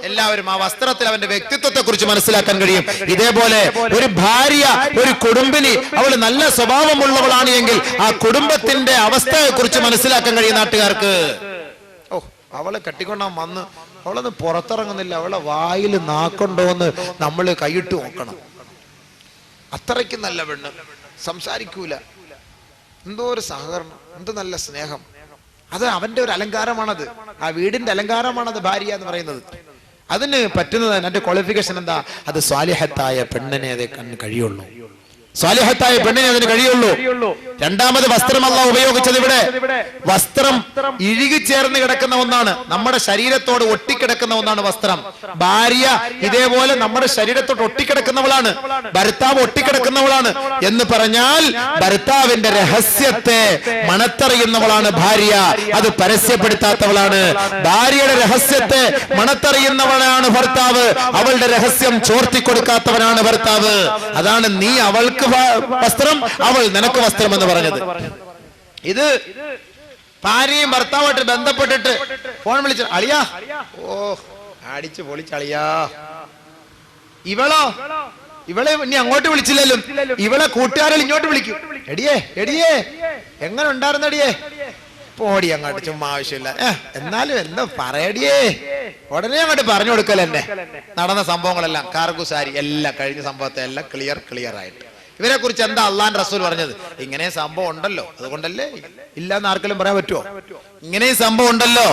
എല്ലാവരും ആ വസ്ത്രത്തിൽ അവന്റെ വ്യക്തിത്വത്തെ കുറിച്ച് മനസ്സിലാക്കാൻ കഴിയും. ഇതേപോലെ ഒരു ഭാര്യ, ഒരു കുടുംബിനി, അവൾ നല്ല സ്വഭാവമുള്ളവളാണ് എങ്കിൽ ആ കുടുംബത്തിന്റെ അവസ്ഥയെ കുറിച്ച് മനസ്സിലാക്കാൻ കഴിയും നാട്ടുകാർക്ക്. അവളെ കെട്ടിക്കൊണ്ടാൻ വന്ന് അവളൊന്ന് പുറത്തിറങ്ങുന്നില്ല, അവളെ വായിൽ നാക്കൊണ്ടോന്ന് നമ്മൾ കൈയിട്ട് നോക്കണം. അത്രയ്ക്ക് നല്ല പെണ്ണ്, സംസാരിക്കൂല, എന്തോ ഒരു സഹകരണം, എന്ത് നല്ല സ്നേഹം. അത് അവന്റെ ഒരു അലങ്കാരമാണത്, ആ വീടിന്റെ അലങ്കാരമാണത് ഭാര്യ എന്ന് പറയുന്നത്. അതിന് പറ്റുന്നത്, അതിന്റെ ക്വാളിഫിക്കേഷൻ എന്താ? അത് സ്വാലിഹത്തായ പെണ്ണിനെ അതേ കഴിയുള്ളൂ. സ്വാലിഹത്തായ പെണ്ണിനെ അതിന് കഴിയുള്ളൂ. രണ്ടാമത് വസ്ത്രം അല്ലാഹു ഉപയോഗിച്ചത് ഇവിടെ. വസ്ത്രം ഇഴുകിച്ചേർന്ന് കിടക്കുന്ന ഒന്നാണ്, നമ്മുടെ ശരീരത്തോട് ഒട്ടിക്കിടക്കുന്ന ഒന്നാണ് വസ്ത്രം. ഭാര്യ ഇതേപോലെ നമ്മുടെ ശരീരത്തോട് ഒട്ടിക്കിടക്കുന്നവളാണ്, ഭർത്താവ് ഒട്ടിക്കിടക്കുന്നവളാണ് എന്ന് പറഞ്ഞാൽ ഭർത്താവിന്റെ രഹസ്യത്തെ മണത്തറിയുന്നവളാണ് ഭാര്യ, അത് പരസ്യപ്പെടുത്താത്തവളാണ്. ഭാര്യയുടെ രഹസ്യത്തെ മണത്തറിയുന്നവളാണ് ഭർത്താവ്, അവളുടെ രഹസ്യം ചോർത്തിക്കൊടുക്കാത്തവനാണ് ഭർത്താവ്. അതാണ് നീ അവൾക്ക് വസ്ത്രം, അവൾ നിനക്ക് വസ്ത്രം എന്ന് പറഞ്ഞത്. ഇത് ഭാര്യയും ഭർത്താവായിട്ട് ബന്ധപ്പെട്ടിട്ട് ഫോൺ വിളിച്ച അളിയാ, ഓ അടിച്ചു പൊളിച്ചളിയാ. ഇവളെ ഇനി അങ്ങോട്ട് വിളിച്ചില്ലല്ലോ, ഇവളെ കൂട്ടുകാരിൽ ഇങ്ങോട്ട് വിളിക്കും. എടിയേ എങ്ങനെ ഉണ്ടായിരുന്നടിയേ? പോടി അങ്ങോട്ട്, ചുമ്മാ ആവശ്യമില്ല. എന്നാലും എന്താ പറയടിയേ? ഉടനെ അങ്ങോട്ട് പറഞ്ഞു കൊടുക്കലെന്നെ. നടന്ന സംഭവങ്ങളെല്ലാം കാർഗുസാരി എല്ലാം കഴിഞ്ഞ സംഭവത്തെ എല്ലാം ക്ലിയർ ആയിട്ട്. ഇവരെ കുറിച്ച് എന്താ അള്ളാന്റെ റസൂൽ പറഞ്ഞത്? ഇങ്ങനെ സംഭവം ഉണ്ടല്ലോ, അതുകൊണ്ടല്ലേ ഇല്ലാന്ന് ആർക്കെങ്കിലും പറയാൻ പറ്റുമോ? ഇങ്ങനെ സംഭവം ഉണ്ടല്ലോ.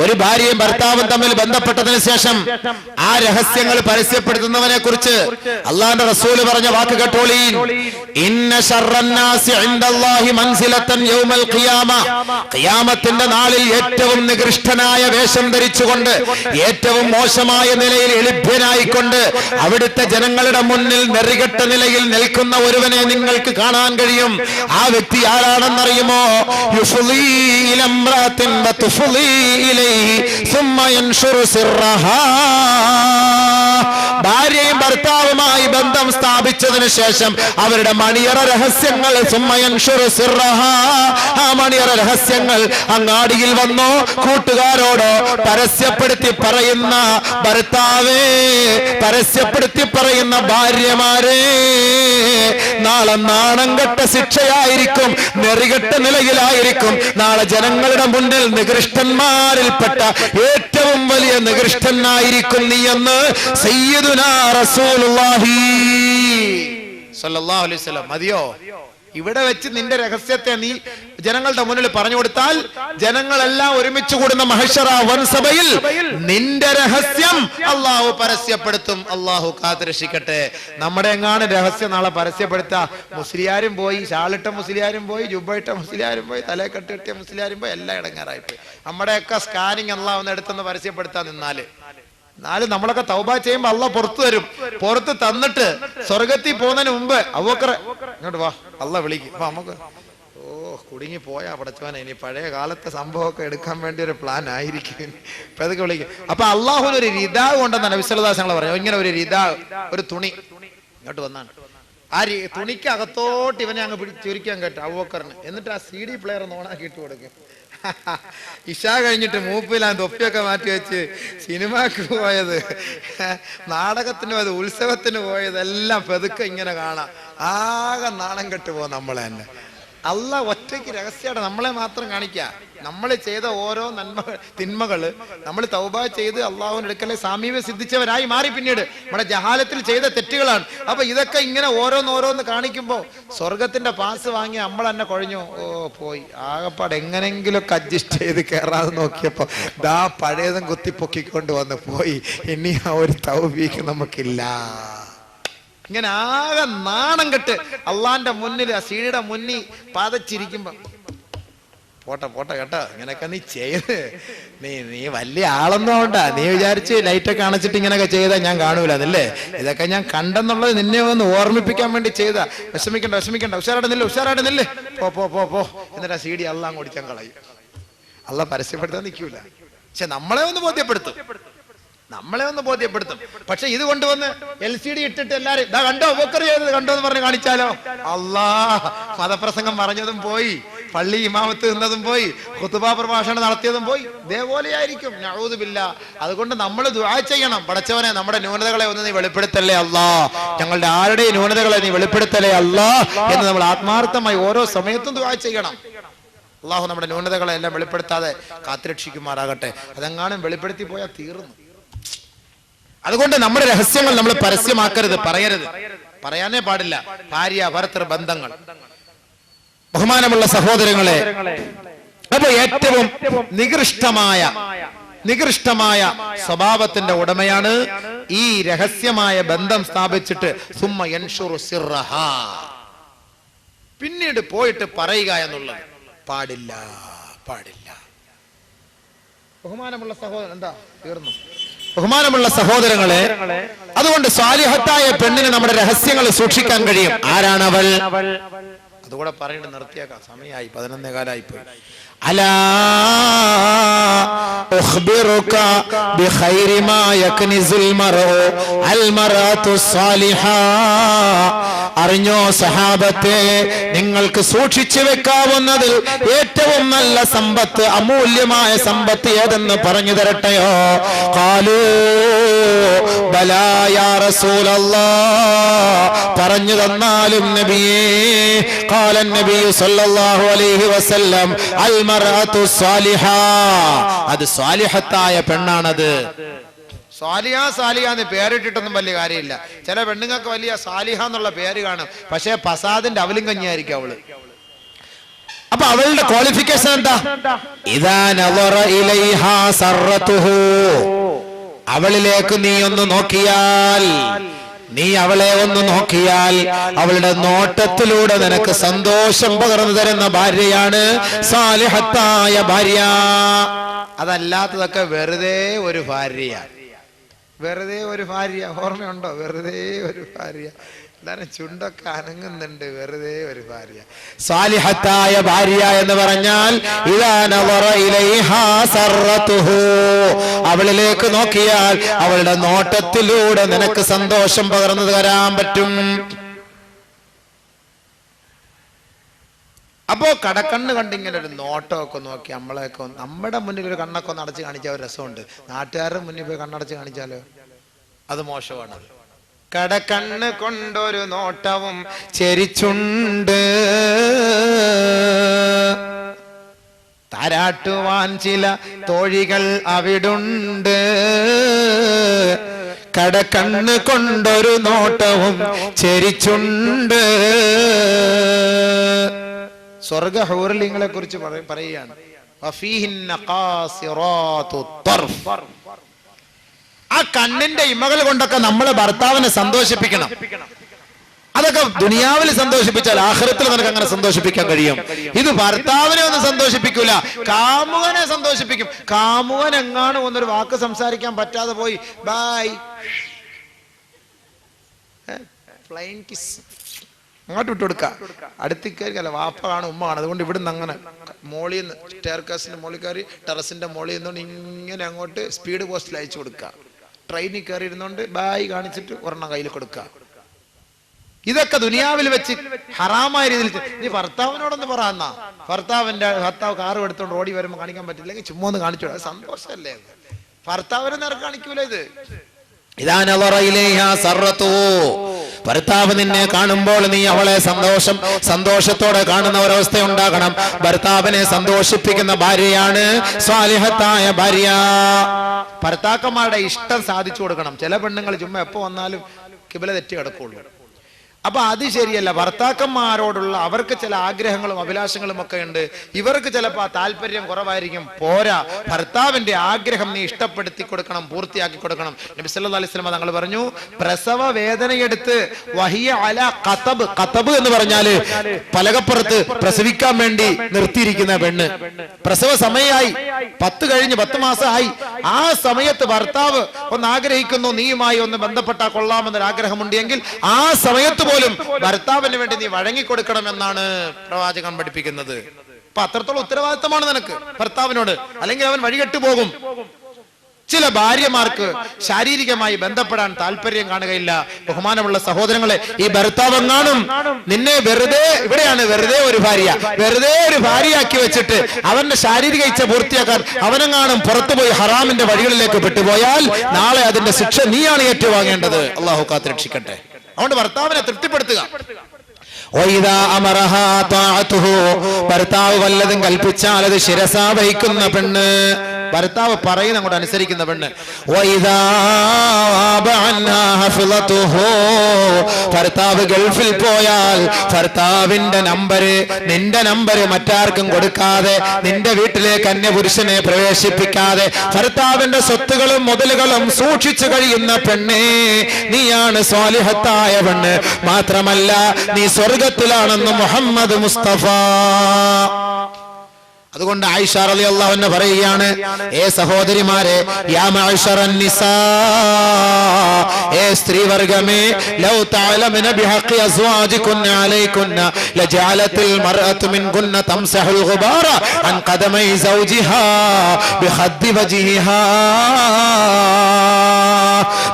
ഒരു ഭാര്യയും ഭർത്താവും തമ്മിൽ ബന്ധപ്പെട്ടതിന് ശേഷം ആ രഹസ്യങ്ങൾ പരസ്യപ്പെടുത്തുന്നവനെ കുറിച്ച് അള്ളാന്റെ റസൂല് പറഞ്ഞ വാക്ക് കേട്ടോളീൻ. ഇന്ന ശർറന്നാസി ഇൻദല്ലാഹി മൻസിലതൻ യൗമൽ ഖിയാമ. ഖിയാമത്തിന്റെ നാളിൽ ഏറ്റവും നികൃഷ്ടനായ വേഷം ധരിച്ചുകൊണ്ട്, ഏറ്റവും മോശമായ നിലയിൽ എളിഭ്യനായിക്കൊണ്ട് അവിടുത്തെ ജനങ്ങളുടെ മുന്നിൽ നെറികെട്ട നിലയിൽ നിൽക്കുന്ന ഒരുവനെ നിങ്ങൾക്ക് കാണാൻ കഴിയും. ആ വ്യക്തി ആരാണെന്നറിയുമോ? ഭാര്യയും ഭർത്താവുമായി ബന്ധം സ്ഥാപിച്ചതിന് ശേഷം അവരുടെ മണിയറ രഹസ്യങ്ങൾ, ആ മണിയറ രഹസ്യങ്ങൾ അങ്ങാടിയിൽ വന്നോ കൂട്ടുകാരോടോ പരസ്യപ്പെടുത്തി പറയുന്ന ഭർത്താവേ, പരസ്യപ്പെടുത്തി പറയുന്ന ഭാര്യമാരെ, നാളെ നാണം കെട്ട ശിക്ഷയായിരിക്കും, നെറികെട്ട നിലയിലായിരിക്കും. നാളെ ജനങ്ങളുടെ മുന്നിൽ നികൃഷ്ടന്മാരിൽപ്പെട്ട ഏറ്റവും വലിയ നികൃഷ്ടനായിരിക്കും നീ എന്ന് സയ്യിദുനാ റസൂലുള്ളാഹി സ്വല്ലല്ലാഹു അലൈഹി വസല്ലം. മതിയോ? ഇവിടെ വെച്ച് നിന്റെ രഹസ്യത്തെ നീ ജനങ്ങളുടെ മുന്നിൽ പറഞ്ഞു കൊടുത്താൽ ജനങ്ങളെല്ലാം ഒരുമിച്ച് കൂടുന്ന മഹ്ശറ വൻസഭയിൽ നിന്റെ രഹസ്യം അള്ളാഹു പരസ്യപ്പെടുത്തും. അള്ളാഹു കാത്തുരക്ഷിക്കട്ടെ. നമ്മുടെ എങ്ങാണ് രഹസ്യം നാളെ പരസ്യപ്പെടുത്താ, മുസ്ലിയാരും പോയി, ഷാളിട്ട മുസ്ലിയാരും പോയി, ജുബയിട്ട മുസ്ലിയാരും പോയി, തലക്കെട്ട് കെട്ടിയ മുസ്ലിയാരും പോയി, എല്ലാം ഇടങ്ങാറായിപ്പോയി. നമ്മുടെയൊക്കെ സ്കാനിങ് അള്ളാഹു ഒന്ന് എടുത്തൊന്ന് പരസ്യപ്പെടുത്താൻ നിന്നാല് നമ്മളൊക്കെ തൗബ ചെയ്യുമ്പോ അള്ളാഹ് പുറത്തു തരും. പുറത്ത് തന്നിട്ട് സ്വർഗത്തിൽ പോകുന്നതിന് മുമ്പ് അബൂബക്കർ ഇങ്ങോട്ട് വാ, അള്ളാഹ് വിളിക്കും. അപ്പൊ നമുക്ക് കുടുങ്ങി പോയാ പടച്ചവനെ, ഇനി പഴയ കാലത്തെ സംഭവമൊക്കെ എടുക്കാൻ വേണ്ടി ഒരു പ്ലാൻ ആയിരിക്കും. ഇപ്പൊ അതൊക്കെ വിളിക്കും. അപ്പൊ അള്ളാഹുവിന് ഒരു റിദാവ് ഉണ്ടെന്നാണ് നബി സല്ലല്ലാഹു അലൈഹി വസല്ലം പറഞ്ഞു. ഇങ്ങനെ ഒരു റിദാവ്, ഒരു തുണി ഇങ്ങോട്ട് വന്നാണ്. ആ തുണിക്ക് അകത്തോട്ട് ഇവനെ അങ്ങ് ചുരുക്കാൻ കേട്ടോ അബൂബക്കറിന്. എന്നിട്ട് ആ CD പ്ലെയർ ഒന്ന് ഓണാക്കി ഇട്ട് കൊടുക്കും. ഇശാ കഴിഞ്ഞിട്ട് മൂപ്പിലാ തൊപ്പിയൊക്കെ മാറ്റി വെച്ച് സിനിമക്ക് പോയത്, നാടകത്തിന് പോയത്, ഉത്സവത്തിന് പോയത് എല്ലാം പെതുക്കെ ഇങ്ങനെ കാണാം. ആകെ നാണം കെട്ട് പോകും നമ്മളെ തന്നെ. അള്ളാഹ് ഒറ്റയ്ക്ക് രഹസ്യമായിട്ട് നമ്മളെ മാത്രം കാണിക്കുക. നമ്മൾ ചെയ്ത ഓരോ തിന്മകള് നമ്മൾ തൗബ ചെയ്ത് അള്ളാഹുവിന്റെ അടുക്കലെ സാമീപ്യം സിദ്ധിച്ചവരായി മാറി. പിന്നീട് നമ്മുടെ ജഹാലത്തിൽ ചെയ്ത തെറ്റുകളാണ്. അപ്പൊ ഇതൊക്കെ ഇങ്ങനെ ഓരോന്നോരോന്ന് കാണിക്കുമ്പോ സ്വർഗത്തിന്റെ പാസ് വാങ്ങി നമ്മൾ തന്നെ കുഴഞ്ഞു. ഓ പോയി ആകപ്പാട് എങ്ങനെങ്കിലുമൊക്കെ അഡ്ജസ്റ്റ് ചെയ്ത് കയറാതെ നോക്കിയപ്പോ ദാ പഴയതും കുത്തിപ്പൊക്കിക്കൊണ്ട് വന്ന് പോയി. ഇനി ആ ഒരു തൗഫീഖ് നമുക്കില്ല. ഇങ്ങനെ ആകെ നാണം കെട്ട് അള്ളാന്റെ മുന്നിൽ ആ സീഡിയുടെ മുന്നിൽ പാതച്ചിരിക്കുമ്പോ പോട്ടെ കേട്ടോ, ഇങ്ങനെയൊക്കെ നീ ചെയ്ത് നീ വലിയ ആളൊന്നും ഉണ്ടാ. നീ വിചാരിച്ച് ലൈറ്റൊക്കെ അണച്ചിട്ട് ഇങ്ങനെയൊക്കെ ചെയ്താൽ ഞാൻ കാണൂല എന്നല്ലേ? ഇതൊക്കെ ഞാൻ കണ്ടെന്നുള്ളത് നിന്നെ ഒന്ന് ഓർമ്മിപ്പിക്കാൻ വേണ്ടി ചെയ്താ. വിഷമിക്കണ്ട, ഉഷാറായിട്ട് നില്ല് പോ. എന്നിട്ട് ആ സീഡി അള്ളാഹ് ഓടിക്കാൻ കളയും. അള്ളാഹ് പരസ്യപ്പെടുത്താൻ നിൽക്കൂല. പക്ഷെ നമ്മളെ ഒന്ന് ബോധ്യപ്പെടുത്തും. പക്ഷെ ഇത് കൊണ്ടുവന്ന് LCD ഇട്ടിട്ട് എല്ലാരും ഇതാ കണ്ടോ ബക്കർ ചെയ്തത് കണ്ടോ എന്ന് പറഞ്ഞ് കാണിച്ചാലോ? അല്ലാഹ് മതപ്രസംഗം പറഞ്ഞതും പോയി, പള്ളി ഇമാമത്ത് നിന്നതും പോയി, ഖുതുബ പ്രഭാഷണം നടത്തിയതും പോയി. ഇതേപോലെയായിരിക്കും. നഊദു ബില്ലാഹ്. അതുകൊണ്ട് നമ്മൾ ദുആ ചെയ്യണം. പടച്ചവനെ, നമ്മുടെ ന്യൂനതകളെ ഒന്ന് നീ വെളിപ്പെടുത്തല്ലേ അല്ലാഹ്, ഞങ്ങളുടെ ആരുടെയും ന്യൂനതകളെ നീ വെളിപ്പെടുത്തല്ലേ അല്ലാഹ് എന്ന് നമ്മൾ ആത്മാർത്ഥമായി ഓരോ സമയത്തും ദുആ ചെയ്യണം. അള്ളാഹു നമ്മുടെ ന്യൂനതകളെ എല്ലാം വെളിപ്പെടുത്താതെ കാത്തുരക്ഷിക്കുമാറാകട്ടെ. അതെങ്ങാനും വെളിപ്പെടുത്തി പോയാൽ തീർന്നു. അതുകൊണ്ട് നമ്മുടെ രഹസ്യങ്ങൾ നമ്മൾ പരസ്യമാക്കരുത്, പറയാനേ പാടില്ല. ഭാര്യ ഭർത്തൃ ബന്ധങ്ങൾ. ബഹുമാനമുള്ള സഹോദരങ്ങളെ, അപ്പൊ ഏറ്റവും നികൃഷ്ടമായ സ്വഭാവത്തിന്റെ ഉടമയാണ് ഈ രഹസ്യമായ ബന്ധം സ്ഥാപിച്ചിട്ട് സുമ്മ യൻഷുറു സിർറഹാ, പിന്നീട് പോയിട്ട് പറയുക എന്നുള്ളത് പാടില്ല. ബഹുമാനമുള്ള സഹോദരൻ എന്താ തീർന്നു? ബഹുമാനമുള്ള സഹോദരങ്ങളെ, അതുകൊണ്ട് സ്വാലിഹത്തായ പെണ്ണിന് നമ്മുടെ രഹസ്യങ്ങൾ സൂക്ഷിക്കാൻ കഴിയും. ആരാണ് അവൾ? അതുകൂടെ പറയുന്നത് നിർത്തിയാക്കാം, സമയമായി 11:15 പോയി. അലാ ഉഖ്ബിറുക ബിഖൈരി മാ യക്നിസുൽ മർഉ അൽ മർഅതു സ്വാലിഹാ. അറിഞ്ഞോ സഹാബത്തെ, നിങ്ങൾക്ക് സൂക്ഷിച്ചു വെക്കാവുന്നതിൽ ഏറ്റവും നല്ല സമ്പത്ത്, അമൂല്യമായ സമ്പത്ത് ഏതെന്ന് പറഞ്ഞു തരട്ടെയോ? ഖാലൂ ബലാ യാ റസൂലല്ലാഹ്, പറഞ്ഞു തന്നാലും നബിയേ. ഖാല നബി സല്ലല്ലാഹു അലൈഹി വസല്ലം അൽ മർഅതു സ്വാലിഹാ, അത് സ്വാലിഹത്തായ പെണ്ണാണത്. സാലിഹ എന്ന് പേരിട്ടിട്ടൊന്നും വലിയ കാര്യമില്ല. ചില പെണ്ണുങ്ങൾക്ക് വലിയ സാലിഹ എന്നുള്ള പേര് കാണും, പക്ഷെ ഫസാദിന്റെ അവലും കഞ്ഞിയായിരിക്കും അവള്. അപ്പൊ അവളുടെ ക്വാളിഫിക്കേഷൻ എന്താ? ഇദാ നളറ ഇലൈഹാ സർറതുഹു, അവളിലേക്ക് നീ അവളെ ഒന്ന് നോക്കിയാൽ അവളുടെ നോട്ടത്തിലൂടെ നിനക്ക് സന്തോഷം പകർന്നു തരുന്ന ഭാര്യയാണ് സാലിഹത്തായ ഭാര്യ. അതല്ലാത്തതൊക്കെ വെറുതെ ഒരു ഭാര്യ. ഓർമ്മയുണ്ടോ? വെറുതെ ഒരു ഭാര്യ. എല്ലാരും ചുണ്ടൊക്കെ അനങ്ങുന്നുണ്ട്. വെറുതെ ഒരു ഭാര്യ. സാലിഹത്തായ ഭാര്യ എന്ന് പറഞ്ഞാൽ ഇദാ നളറ ഇലൈഹാ സർറതുഹു, അവളിലേക്ക് നോക്കിയാൽ അവളുടെ നോട്ടത്തിലൂടെ നിനക്ക് സന്തോഷം പകർന്നു തരാൻ പറ്റും. അപ്പോ കടക്കണ്ണ് കണ്ടിങ്ങനെ ഒരു നോട്ടമൊക്കെ നോക്കി നമ്മളെയൊക്കെ നമ്മുടെ മുന്നിൽ ഒരു കണ്ണൊക്കെ ഒന്ന് അടച്ച് കാണിച്ചാൽ ഒരു രസമുണ്ട്. നാട്ടുകാരുടെ മുന്നിൽ പോയി കണ്ണടച്ച് കാണിച്ചാലോ അത് മോശമാണ്. കടക്കണ്ണ് കൊണ്ടൊരു നോട്ടവും ചെരിച്ചുണ്ട്, താരാട്ടുവാൻ ചില തോഴികൾ അവിടുണ്ട്. കടക്കണ്ണ് കൊണ്ടൊരു നോട്ടവും ചെരിച്ചുണ്ട്. സ്വർഗ ഹൂറലിങ്ങളെ കുറിച്ച് പറയുകയാണ്. ആ കണ്ണിന്റെ ഇമകൾ കൊണ്ടൊക്കെ നമ്മൾ ഭർത്താവിനെ സന്തോഷിപ്പിക്കണം. അതൊക്കെ ദുനിയാവിൽ സന്തോഷിപ്പിച്ചാൽ ആഖിറത്തിൽ നിനക്ക് അങ്ങനെ സന്തോഷിപ്പിക്കാൻ കഴിയും. ഇത് ഭർത്താവിനെ ഒന്നും സന്തോഷിപ്പിക്കൂല, കാമുകനെ സന്തോഷിപ്പിക്കും. കാമുകൻ എങ്ങാനും ഒന്നൊരു വാക്ക് സംസാരിക്കാൻ പറ്റാതെ പോയി ബൈ ഫ്ലൈൻ കിസ് അങ്ങോട്ട് വിട്ടു കൊടുക്ക. അടുത്ത് കയറിയല്ല, വാപ്പ കാണും, ഉമ്മ കാണും. അതുകൊണ്ട് ഇവിടുന്ന് അങ്ങനെ മോളിൽ നിന്ന് സ്റ്റെയർകാസിന്റെ മോളിൽ കയറി ടെറസിന്റെ മോളിൽ നിന്നുകൊണ്ട് ഇങ്ങനെ അങ്ങോട്ട് സ്പീഡ് പോസ്റ്റിൽ അയച്ചു കൊടുക്കുക. ട്രെയിനിൽ കയറി ഇരുന്നോണ്ട് ബായ് കാണിച്ചിട്ട് ഒരെണ്ണം കയ്യിൽ കൊടുക്കുക. ഇതൊക്കെ ദുനിയാവിൽ വെച്ച് ഹറാമായ രീതിയിൽ. നീ ഭർത്താവിനോടൊന്ന് പറയാന്നാ, ഭർത്താവ് കാറ് എടുത്തോണ്ട് ഓടി വരുമ്പോൾ കാണിക്കാൻ പറ്റില്ലെങ്കിൽ ചുമ്മാ ഒന്ന് കാണിച്ചു. അത് സന്തോഷമല്ലേ? ഭർത്താവിനെ നേരെ കാണിക്കൂല ഇത്. ഭർത്താവ് നിന്നെ കാണുമ്പോൾ നീ അവളെ സന്തോഷത്തോടെ കാണുന്ന ഒരവസ്ഥ ഉണ്ടാകണം. ഭർത്താവിനെ സന്തോഷിപ്പിക്കുന്ന ഭാര്യയാണ് സ്വാലിഹത്തായ ഭാര്യ. ഭർത്താക്കന്മാരുടെ ഇഷ്ടം സാധിച്ചു കൊടുക്കണം. ചില പെണ്ണുങ്ങൾ ചുമ്മാ എപ്പോ വന്നാലും കിബില തെറ്റി കിടക്കുള്ളൂ. അപ്പൊ അത് ശരിയല്ല. ഭർത്താക്കന്മാരോടുള്ള അവർക്ക് ചില ആഗ്രഹങ്ങളും അഭിലാഷങ്ങളും ഒക്കെ ഉണ്ട്. ഇവർക്ക് ചിലപ്പോൾ താല്പര്യം കുറവായിരിക്കും. പോരാ, ഭർത്താവിന്റെ ആഗ്രഹം നീ ഇഷ്ടപ്പെടുത്തി കൊടുക്കണം, പൂർത്തിയാക്കി കൊടുക്കണം. നബി സല്ലല്ലാഹു അലൈഹി വസല്ലം തങ്ങൾ പറഞ്ഞു, പ്രസവ വേദനയെടുത്ത് വഹിയ അല ഖതബ്. ഖതബ് എന്ന് പറഞ്ഞാല് പലകപ്പുറത്ത് പ്രസവിക്കാൻ വേണ്ടി നിർത്തിയിരിക്കുന്ന പെണ്ണ്. പ്രസവ സമയമായി, 10 മാസമായി. ആ സമയത്ത് ഭർത്താവ് ഒന്ന് ആഗ്രഹിക്കുന്നു, നീയുമായി ഒന്ന് ബന്ധപ്പെട്ടാൽ കൊള്ളാമെന്നൊരു ആഗ്രഹമുണ്ടെങ്കിൽ ആ സമയത്ത് പോലും ഭർത്താവിന് വേണ്ടി നീ വഴങ്ങിക്കൊടുക്കണമെന്നാണ് പ്രവാചകൻ പഠിപ്പിക്കുന്നത്. അപ്പൊ അത്രത്തോളം ഉത്തരവാദിത്തമാണ് നിനക്ക് ഭർത്താവിനോട്, അല്ലെങ്കിൽ അവൻ വഴികെട്ടു പോകും. ചില ഭാര്യമാർക്ക് ശാരീരികമായി ബന്ധപ്പെടാൻ താല്പര്യം കാണുകയില്ല. ബഹുമാനമുള്ള സഹോദരങ്ങളെ, ഈ ഭർത്താവെങ്ങാനും നിന്നെ വെറുതെ ഒരു ഭാര്യയാക്കി വെച്ചിട്ട് അവന്റെ ശാരീരിക ഇച്ഛ പൂർത്തിയാക്കാൻ അവനെങ്ങാനും പുറത്തുപോയി ഹറാമിന്റെ വഴികളിലേക്ക് പെട്ടുപോയാൽ നാളെ അതിന്റെ ശിക്ഷ നീയാണ് ഏറ്റുവാങ്ങേണ്ടത്. അള്ളാഹു കാത്തുരക്ഷിക്കട്ടെ. അതുകൊണ്ട് ഭർത്താവിനെ തൃപ്തിപ്പെടുത്തുക. ഭർത്താവ് വല്ലതും കൽപ്പിച്ചാൽ അത് ശിരസാ വഹിക്കുന്ന പെണ്ണ്, ഭർത്താവ് പറയുന്ന അങ്ങോട്ട് അനുസരിക്കുന്ന പെണ്ണ്. ഭർത്താവ് ഗൾഫിൽ പോയാൽ ഭർത്താവിന്റെ നമ്പര്, നിന്റെ നമ്പര് മറ്റാർക്കും കൊടുക്കാതെ, നിന്റെ വീട്ടിലേക്ക് അന്യപുരുഷനെ പ്രവേശിപ്പിക്കാതെ ഭർത്താവിന്റെ സ്വത്തുകളും മുതലുകളും സൂക്ഷിച്ചു കഴിയുന്ന പെണ്ണേ, നീയാണ് സ്വാലിഹത്തായ പെണ്ണ്. മാത്രമല്ല, നീ സ്വർഗത്തിലാണെന്ന് മുഹമ്മദ് മുസ്തഫ. അതുകൊണ്ട് ആയിഷ റളിയല്ലാഹു അൻഹ പറയുകയാണ്, ഏ സഹോദരിമാരെ, യാ മഅ്ശറൻ നിസാ, ഏ സ്ത്രീവർഗമേ, ലൗ തഅലമന ബിഹഖി അസ്വാജികുന്ന അലൈകുന്ന ലജഅലത്തിൽ മർഅതു മിൻകുന്ന തംസഹുൽ ഗുബാറ അൻ ഖദമൈ സൗജിഹാ ബിഖദ്ദി വജ്ഹിഹാ.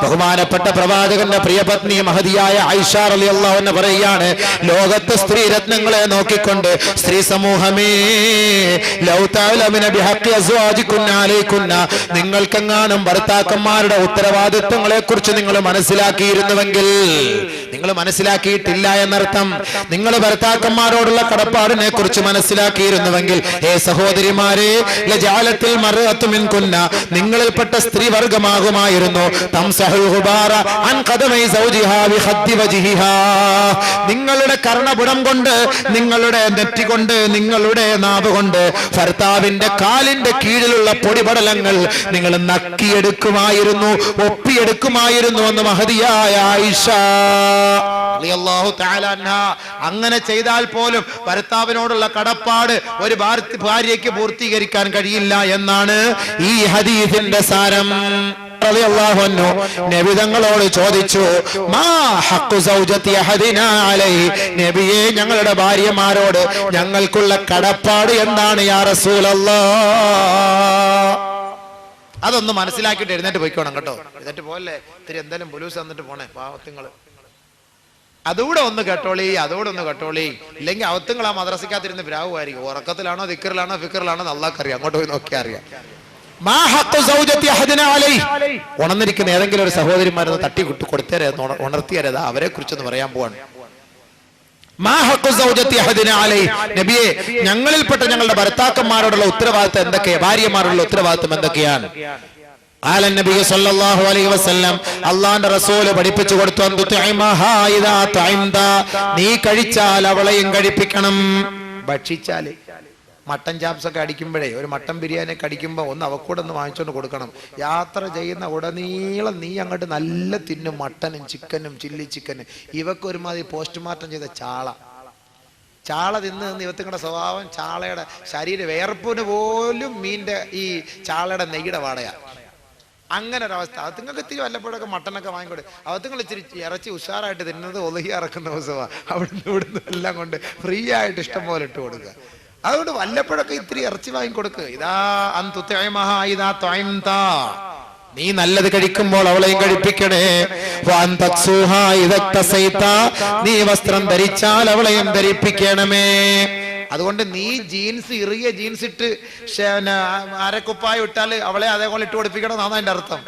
ബഹുമാനപ്പെട്ട പ്രവാചകന്റെ പ്രിയപത്നി മഹദിയായ ആയിഷ റളിയല്ലാഹു അൻഹ പറയുകയാണ്, ലോകത്തെ സ്ത്രീ രത്നങ്ങളെ നോക്കിക്കൊണ്ട് സ്ത്രീ സമൂഹമേ, ലൗ തഅലമന ബിഹഖി അസ്വാജികുന്ന അലൈകുന്ന, നിങ്ങൾക്കെങ്ങാനും ഭർത്താക്കന്മാരുടെ ഉത്തരവാദിത്വങ്ങളെ കുറിച്ച് നിങ്ങൾ മനസ്സിലാക്കിയിരുന്നുവെങ്കിൽ, നിങ്ങൾ മനസ്സിലാക്കിയിട്ടില്ല എന്നർത്ഥം. നിങ്ങൾ ഭർത്താക്കന്മാരോടുള്ള കടപ്പാടിനെ കുറിച്ച് മനസ്സിലാക്കിയിരുന്നുവെങ്കിൽ, ഹേ സഹോദരിമാരെ, ലജഅലത്തിൽ മർഅതു മിൻകുന്ന, നിങ്ങളിൽപ്പെട്ട സ്ത്രീ വർഗമാകുമായിരുന്നു, തംസഹുൽ ഗുബാറ അൻ ഖദമൈ സൗജിഹാ ബിഖദ്ദി വജ്ഹിഹാ, നിങ്ങളുടെ കർണപുടം കൊണ്ട്, നിങ്ങളുടെ നെറ്റി കൊണ്ട്, നിങ്ങളുടെ നാവ് കൊണ്ട് ഭർത്താവിന്റെ കാലിന്റെ കീഴിലുള്ള പൊടിപടലങ്ങൾ നിങ്ങൾ നക്കിയെടുക്കുമായിരുന്നു, ഒപ്പിയെടുക്കുമായിരുന്നു എന്ന് മഹദിയായ ആയിഷ റളിയല്ലാഹു തആല അൻഹ. അങ്ങനെ ചെയ്താൽ പോലും ഭർത്താവിനോടുള്ള കടപ്പാട് ഒരു ഭാര്യയ്ക്ക് പൂർത്തീകരിക്കാൻ കഴിയില്ല എന്നാണ് ഈ ഹദീസിന്റെ സാരം. റളിയല്ലാഹു അൻഹു നബി തങ്ങളോട് ചോദിച്ചു, മാ ഹഖ്ഖു സൗജതി അഹദിനാ അലൈഹി, നബിയേ, ഞങ്ങളുടെ ഭാര്യമാരോട് ഞങ്ങൾക്കുള്ള കടപ്പാട് എന്താണ് യാ റസൂലല്ലാഹ്? അതൊന്ന് മനസ്സിലാക്കിയിട്ട് എഴുന്നേറ്റ് പോയിക്കോണം കേട്ടോ. എഴുന്നേറ്റ് പോലെ ഇത്തിരി എന്തായാലും പുലൂസ് തന്നിട്ട് പോണേ പാവത്തുങ്ങള്. അതോടെ ഒന്ന് കേട്ടോളി. ഇല്ലെങ്കിൽ അവത്തുങ്ങൾ ആ മദ്രസയ്ക്കകത്തിരുന്ന് ഭ്രാവുമായിരിക്കും. ഉറക്കത്തിലാണോ ദിക്റിലാണോ ഫിക്റിലാണോ അല്ലാഹ്ക്കറിയാം. അങ്ങോട്ട് പോയി നോക്കിയാ അറിയാം. ഉണർന്നിരിക്കുന്ന ഏതെങ്കിലും ഒരു സഹോദരിമാരൊന്ന് തട്ടി കൊടുത്തേരെ, ഉണർത്തിയരേതാ, അവരെ കുറിച്ചൊന്ന് പറയാൻ പോവാണ്. നബിയെ, ഞങ്ങളിൽപ്പെട്ട ഞങ്ങളുടെ ഭർത്താക്കന്മാരോടുള്ള ഉത്തരവാദിത്തം എന്തൊക്കെയാ, ഭാര്യമാരോടുള്ള ഉത്തരവാദിത്തം എന്തൊക്കെയാണ്? നബി സല്ലല്ലാഹു അലൈഹി വസല്ലം അല്ലാഹുവിന്റെ റസൂൽ പഠിപ്പിച്ചു കൊടുത്തു, നീ കഴിച്ചാൽ അവളെയും കഴിപ്പിക്കണം. ഭക്ഷിച്ചാല് മട്ടൻ ചാപ്സ് ഒക്കെ അടിക്കുമ്പോഴേ, ഒരു മട്ടൻ ബിരിയാണി ഒക്കെ അടിക്കുമ്പോൾ ഒന്ന് അവക്കൂടെ ഒന്ന് വാങ്ങിച്ചോണ്ട് കൊടുക്കണം. യാത്ര ചെയ്യുന്ന ഉടനീളം നീ അങ്ങോട്ട് നല്ല തിന്നും, മട്ടനും ചിക്കനും ചില്ലി ചിക്കനും. ഇവക്ക് ഒരുമാതിരി പോസ്റ്റ്മോർട്ടം ചെയ്ത ചാള തിന്ന് ഇവത്തിങ്ങളുടെ സ്വഭാവം, ചാളയുടെ ശരീര വേർപ്പിന് പോലും മീൻ്റെ ഈ ചാളയുടെ നെയ്യുടെ വാടയാണ്. അങ്ങനെ ഒരവസ്ഥ. അവത്തുങ്ങൾക്ക് ഇത്തിരി വല്ലപ്പോഴൊക്കെ മട്ടനൊക്കെ വാങ്ങിക്കൊടു. അവത്തുങ്ങൾ ഇച്ചിരി ഇറച്ചി ഉഷാറായിട്ട് തിന്നുന്നത് ഒലഹി ഇറക്കുന്ന ദിവസമാണ്. ഇവിടുന്ന് എല്ലാം കൊണ്ട് ഫ്രീ ആയിട്ട് ഇഷ്ടം പോലെ ഇട്ട് കൊടുക്കുക. അതുകൊണ്ട് വല്ലപ്പോഴൊക്കെ ഇത്തിരി ഇറച്ചി വാങ്ങിക്കൊടുക്കുക. നീ നല്ലത് കഴിക്കുമ്പോൾ അവളെയും കഴിപ്പിക്കണേ. നീ വസ്ത്രം ധരിച്ചാൽ അവളെയും ധരിപ്പിക്കണമേ. അതുകൊണ്ട് നീ ജീൻസ് ഇറിയ ജീൻസ് ഇട്ട് അരക്കുപ്പായ ഇട്ടാല് അവളെ അതേപോലെ ഇട്ട് കൊടുപ്പിക്കണം എന്നാണ് അതിന്റെ അർത്ഥം.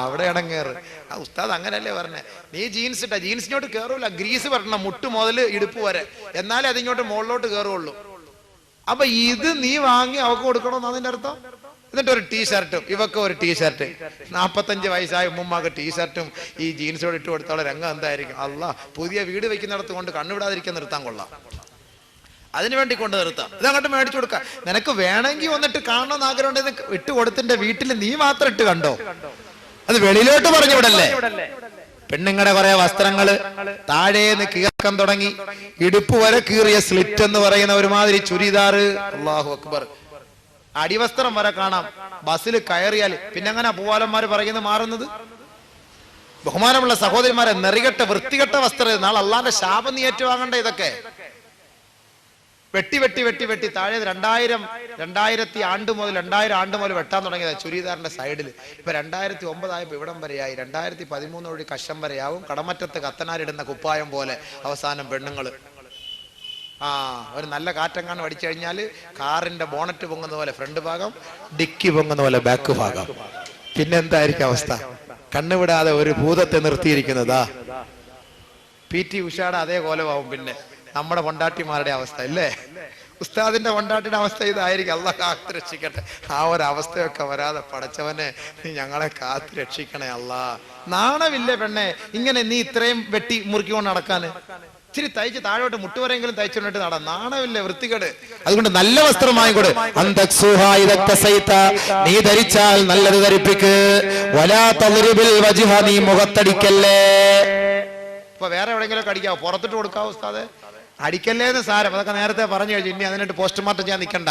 അവിടെ ഇടങ്ങേറ്. ഉസ്താദ് അങ്ങനല്ലേ പറഞ്ഞേ, നീ ജീൻസ് ഇട്ട ജീൻസിനോട്ട് കയറൂല, ഗ്രീസ് വരണം മുട്ട് മുതൽ ഇടുപ്പ് വരെ, എന്നാലേ അതിങ്ങോട്ട് മുകളിലോട്ട് കയറുള്ളൂ. അപ്പൊ ഇത് നീ വാങ്ങി അവക്ക് കൊടുക്കണമെന്ന് അതിന്റെ അർത്ഥം. എന്നിട്ട് ഒരു ടീഷർട്ടും, ഇവക്ക് ഒരു ടീഷർട്ട്, 45 വയസ്സായ ഉമ്മാക്ക് ടീഷർട്ടും ഈ ജീൻസോട് ഇട്ട് കൊടുത്തോളം രംഗം എന്തായിരിക്കും? അല്ലാ, പുതിയ വീട് വെക്കുന്നിടത്ത് കൊണ്ട് കണ്ണുവിടാതിരിക്കാൻ നിർത്താൻ കൊള്ളാം, അതിനു വേണ്ടി കൊണ്ട് നിർത്താം. ഇതങ്ങോട്ട് മേടിച്ചു കൊടുക്കാം. നിനക്ക് വേണമെങ്കിൽ വന്നിട്ട് കാണണമെന്ന് ആഗ്രഹം ഉണ്ടെന്ന് ഇട്ട് കൊടുത്തിന്റെ വീട്ടിൽ നീ മാത്രം ഇട്ട് കണ്ടോ, അത് വെളിയിലോട്ട് പറഞ്ഞു വിടല്ലേ. പെണ്ണുങ്ങളുടെ കുറെ വസ്ത്രങ്ങള് താഴേന്ന് കീർക്കം തുടങ്ങി ഇടുപ്പ് വരെ കീറിയ സ്ലിറ്റ് എന്ന് പറയുന്ന ഒരുമാതിരി ചുരിദാറ്, അല്ലാഹു അക്ബർ, അടിവസ്ത്രം വരെ കാണാം. ബസ്സിൽ കയറിയാൽ പിന്നെ അങ്ങനെ പൂവാലന്മാര് പറയുന്നത് മാറുന്നത്. ബഹുമാനമുള്ള സഹോദരിമാരെ, നെറികെട്ട വൃത്തികെട്ട വസ്ത്രം, നാളെ അള്ളാന്റെ ശാപം നീ ഏറ്റുവാങ്ങണ്ട. ഇതൊക്കെ വെട്ടി വെട്ടി വെട്ടി വെട്ടി താഴെ 2000 ആണ്ട് മുതൽ വെട്ടാൻ തുടങ്ങിയത് ചുരിദാറിന്റെ സൈഡിൽ. ഇപ്പൊ 2009 ആയപ്പോ ഇവിടം വരെയായി. 2013 വഴി കശം വരെയാവും. കടമറ്റത്ത് കത്തനാരിടുന്ന കുപ്പായം പോലെ അവസാനം പെണ്ണുങ്ങള് ഒരു നല്ല കാറ്റങ്ങാണ് അടിച്ചു കഴിഞ്ഞാല് കാറിന്റെ ബോണറ്റ് പൊങ്ങുന്ന പോലെ ഫ്രണ്ട് ഭാഗം, ഡിക്കി പൊങ്ങുന്ന പോലെ ബാക്ക് ഭാഗം. പിന്നെ എന്തായിരിക്കും അവസ്ഥ? കണ്ണുവിടാതെ ഒരു ഭൂതത്തെ നിർത്തിയിരിക്കുന്നതാ. PT ഉഷയുടെ അതേ കോലമാവും പിന്നെ നമ്മുടെ പൊണ്ടാട്ടിമാരുടെ അവസ്ഥ ഇല്ലേ? ഉസ്താദിന്റെ പൊണ്ടാട്ടിയുടെ അവസ്ഥ ഇതായിരിക്കും. അള്ളാഹ് കാത്തു രക്ഷിക്കട്ടെ. ആ ഒരു അവസ്ഥയൊക്കെ വരാതെ പടച്ചവനെ നീ ഞങ്ങളെ കാത്തു രക്ഷിക്കണേ അല്ലാ. നാണമില്ലേ പെണ്ണെ ഇങ്ങനെ നീ ഇത്രയും വെട്ടി മുറുക്കിക്കൊണ്ട് നടക്കാന്? ഇച്ചിരി തയ്ച്ച് താഴോട്ട് മുട്ടുവരെങ്കിലും തയ്ച്ചുകൊണ്ടിട്ട് നടാ. നാണമില്ലേ, വൃത്തികേട്. അതുകൊണ്ട് നല്ല വസ്ത്രമായി കൊടു. നീ ധരിച്ചാൽ നല്ലത് ധരിപ്പിക്ക്. നീ മുഖത്തടിക്കല്ലേ. ഇപ്പൊ വേറെ എവിടെയെങ്കിലും അടിക്കാവോ? പുറത്തിട്ട് കൊടുക്കാവോ ഉസ്താദെ? അടിക്കല്ലേന്ന് സാരം, അതൊക്കെ നേരത്തെ പറഞ്ഞു കഴിഞ്ഞു. ഇനി അതിനായിട്ട് പോസ്റ്റ്മോർട്ടം ചെയ്യാൻ നിൽക്കണ്ട.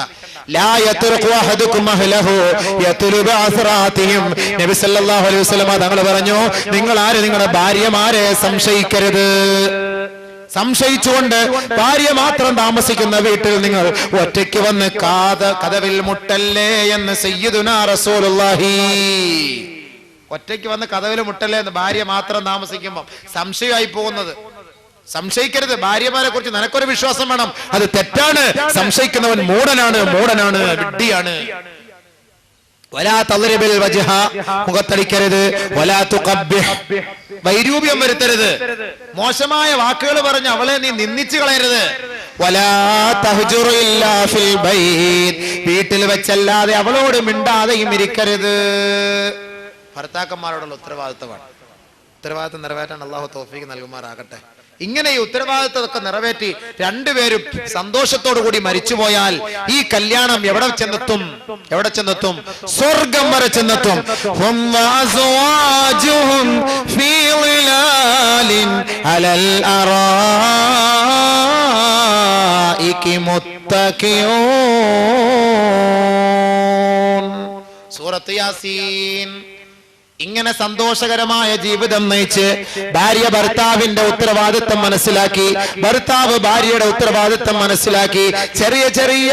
നബി സല്ലല്ലാഹു അലൈഹി വസല്ലം തങ്ങൾ പറഞ്ഞു, നിങ്ങൾ ആര് നിങ്ങളുടെ ഭാര്യമാരെ സംശയിക്കരുത്. സംശയിച്ചുകൊണ്ട് ഭാര്യ മാത്രം താമസിക്കുന്ന വീട്ടിൽ നിങ്ങൾ ഒറ്റയ്ക്ക് വന്ന് കതവിൽ മുട്ടല്ലേ എന്ന് സയ്യിദുനാ റസൂലുള്ളാഹി. ഒറ്റയ്ക്ക് വന്ന് കതവിൽ മുട്ടല്ലേ എന്ന് ഭാര്യ മാത്രം താമസിക്കുമ്പോൾ സംശയമായി പോകുന്നത്. സംശയിക്കരുത്. ഭാര്യമാരെ കുറിച്ച് നിനക്കൊരു വിശ്വാസം വേണം. അത് തെറ്റാണ്. സംശയിക്കുന്നവൻ മൂഢനാണ്, വിഡ്ഢിയാണ്. മുഖത്തടിക്കരുത്. വൈരൂപ്യം വരുത്തരുത്. മോശമായ വാക്കുകൾ പറഞ്ഞ് അവളെ നീ നിന്ദിച്ചു കളയരുത്. വീട്ടിൽ വെച്ചല്ലാതെ അവളോട് മിണ്ടാതെയും ഇരിക്കരുത്. ഭർത്താക്കന്മാരോടുള്ള ഉത്തരവാദിത്തമാണ്. ഉത്തരവാദിത്തം നിറവേറ്റാൻ അള്ളാഹു തൗഫീഖ് നൽകുമാറാകട്ടെ. ഇങ്ങനെ ഈ ഉത്തരവാദിത്തമൊക്കെ നിറവേറ്റി രണ്ടുപേരും സന്തോഷത്തോടു കൂടി മരിച്ചുപോയാൽ ഈ കല്യാണം എവിടെ ചെന്നെത്തും? സ്വർഗം വരെ ചെന്നെത്തും. സൂറത്ത് യാസീൻ. ഇങ്ങനെ സന്തോഷകരമായ ജീവിതം നയിച്ച് ഭാര്യ ഭർത്താവിന്റെ ഉത്തരവാദിത്വം മനസ്സിലാക്കി, ഭർത്താവ് ഭാര്യയുടെ ഉത്തരവാദിത്വം മനസ്സിലാക്കി, ചെറിയ ചെറിയ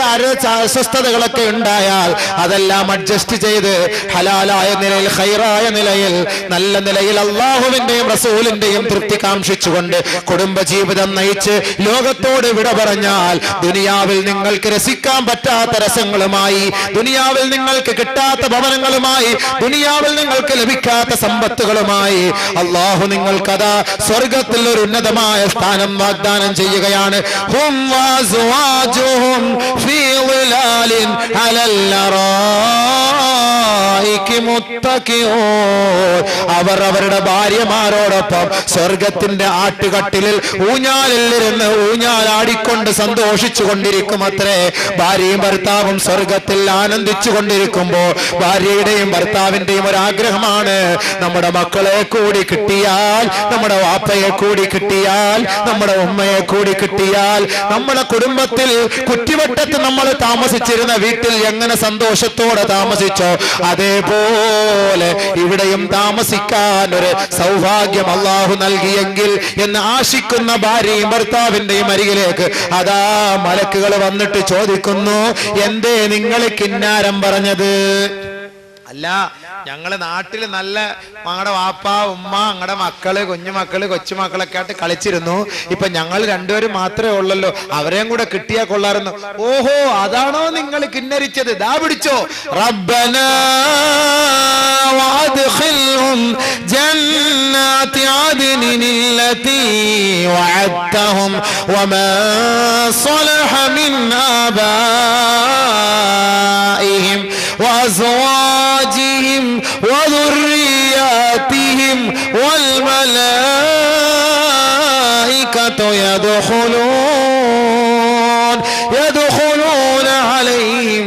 അസ്വസ്ഥതകളൊക്കെ ഉണ്ടായാൽ അതെല്ലാം അഡ്ജസ്റ്റ് ചെയ്ത് ഹലാലായ നിലയിൽ, ഖൈറായ നിലയിൽ, നല്ല നിലയിൽ അള്ളാഹുവിന്റെയും റസൂലിന്റെയും തൃപ്തി കാംക്ഷിച്ചുകൊണ്ട് കുടുംബജീവിതം നയിച്ച് ലോകത്തോട് വിട പറഞ്ഞാൽ ദുനിയാവിൽ നിങ്ങൾക്ക് രസിക്കാൻ പറ്റാത്ത രസങ്ങളുമായി, ദുനിയാവിൽ നിങ്ങൾക്ക് കിട്ടാത്ത ഭവനങ്ങളുമായി, ദുനിയാവിൽ നിങ്ങൾക്ക് ലഭിക്കാത്ത സമ്പത്തുകളുമായി അള്ളാഹു നിങ്ങൾക്കതാ സ്വർഗത്തിൽ ഒരു ഉന്നതമായ സ്ഥാനം വാഗ്ദാനം ചെയ്യുകയാണ്. അവർ അവരുടെ ഭാര്യമാരോടൊപ്പം സ്വർഗത്തിന്റെ ആട്ടുകട്ടിലിൽ ഊഞ്ഞാലിരുന്ന് ഊഞ്ഞാലാടിക്കൊണ്ട് സന്തോഷിച്ചു കൊണ്ടിരിക്കും അത്രേ. ഭാര്യയും ഭർത്താവും സ്വർഗത്തിൽ ആനന്ദിച്ചു കൊണ്ടിരിക്കുമ്പോൾ ഭാര്യയുടെയും ഭർത്താവിന്റെയും ഒരാഗ്രഹമാണ്, നമ്മുടെ മക്കളെ കൂടി കിട്ടിയാൽ, നമ്മുടെ വാപ്പയെ കൂടി കിട്ടിയാൽ, നമ്മുടെ ഉമ്മയെ കൂടി കിട്ടിയാൽ, നമ്മുടെ കുടുംബത്തിൽ കുറ്റിവട്ടത്ത് നമ്മൾ താമസിച്ചിരുന്ന വീട്ടിൽ എങ്ങനെ സന്തോഷത്തോടെ താമസിച്ചോ അതേപോലെ ഇവിടെയും താമസിക്കാൻ ഒരു സൗഭാഗ്യം അള്ളാഹു നൽകിയെങ്കിൽ എന്ന് ആശിക്കുന്ന ഭാര്യയും ഭർത്താവിന്റെയും അരികിലേക്ക് അതാ മലക്കുകൾ വന്നിട്ട് ചോദിക്കുന്നു, എന്തേ നിങ്ങൾ കിന്നാരം പറഞ്ഞത്? അല്ല, ഞങ്ങള് നാട്ടില് നല്ല ഞങ്ങളുടെ വാപ്പ ഉമ്മ ഞങ്ങളുടെ മക്കള് കുഞ്ഞുമക്കള് കൊച്ചുമക്കളൊക്കെ ആയിട്ട് കളിച്ചിരുന്നു. ഇപ്പൊ ഞങ്ങൾ രണ്ടുപേരും മാത്രമേ ഉള്ളല്ലോ, അവരെയും കൂടെ കിട്ടിയാ കൊള്ളായിരുന്നു. ഓഹോ, അതാണോ നിങ്ങൾ കിന്നരിച്ചത്? ദാ പിടിച്ചോ. റബ്ബനാ വഅദ്ഖിൽഹും ജന്നാതി അദ്നിൻ അല്ലതി വഅദ്തഹും വമാ صلح من آبائهم وأزواجهم وذرياتهم والملائكة يدخلون عليهم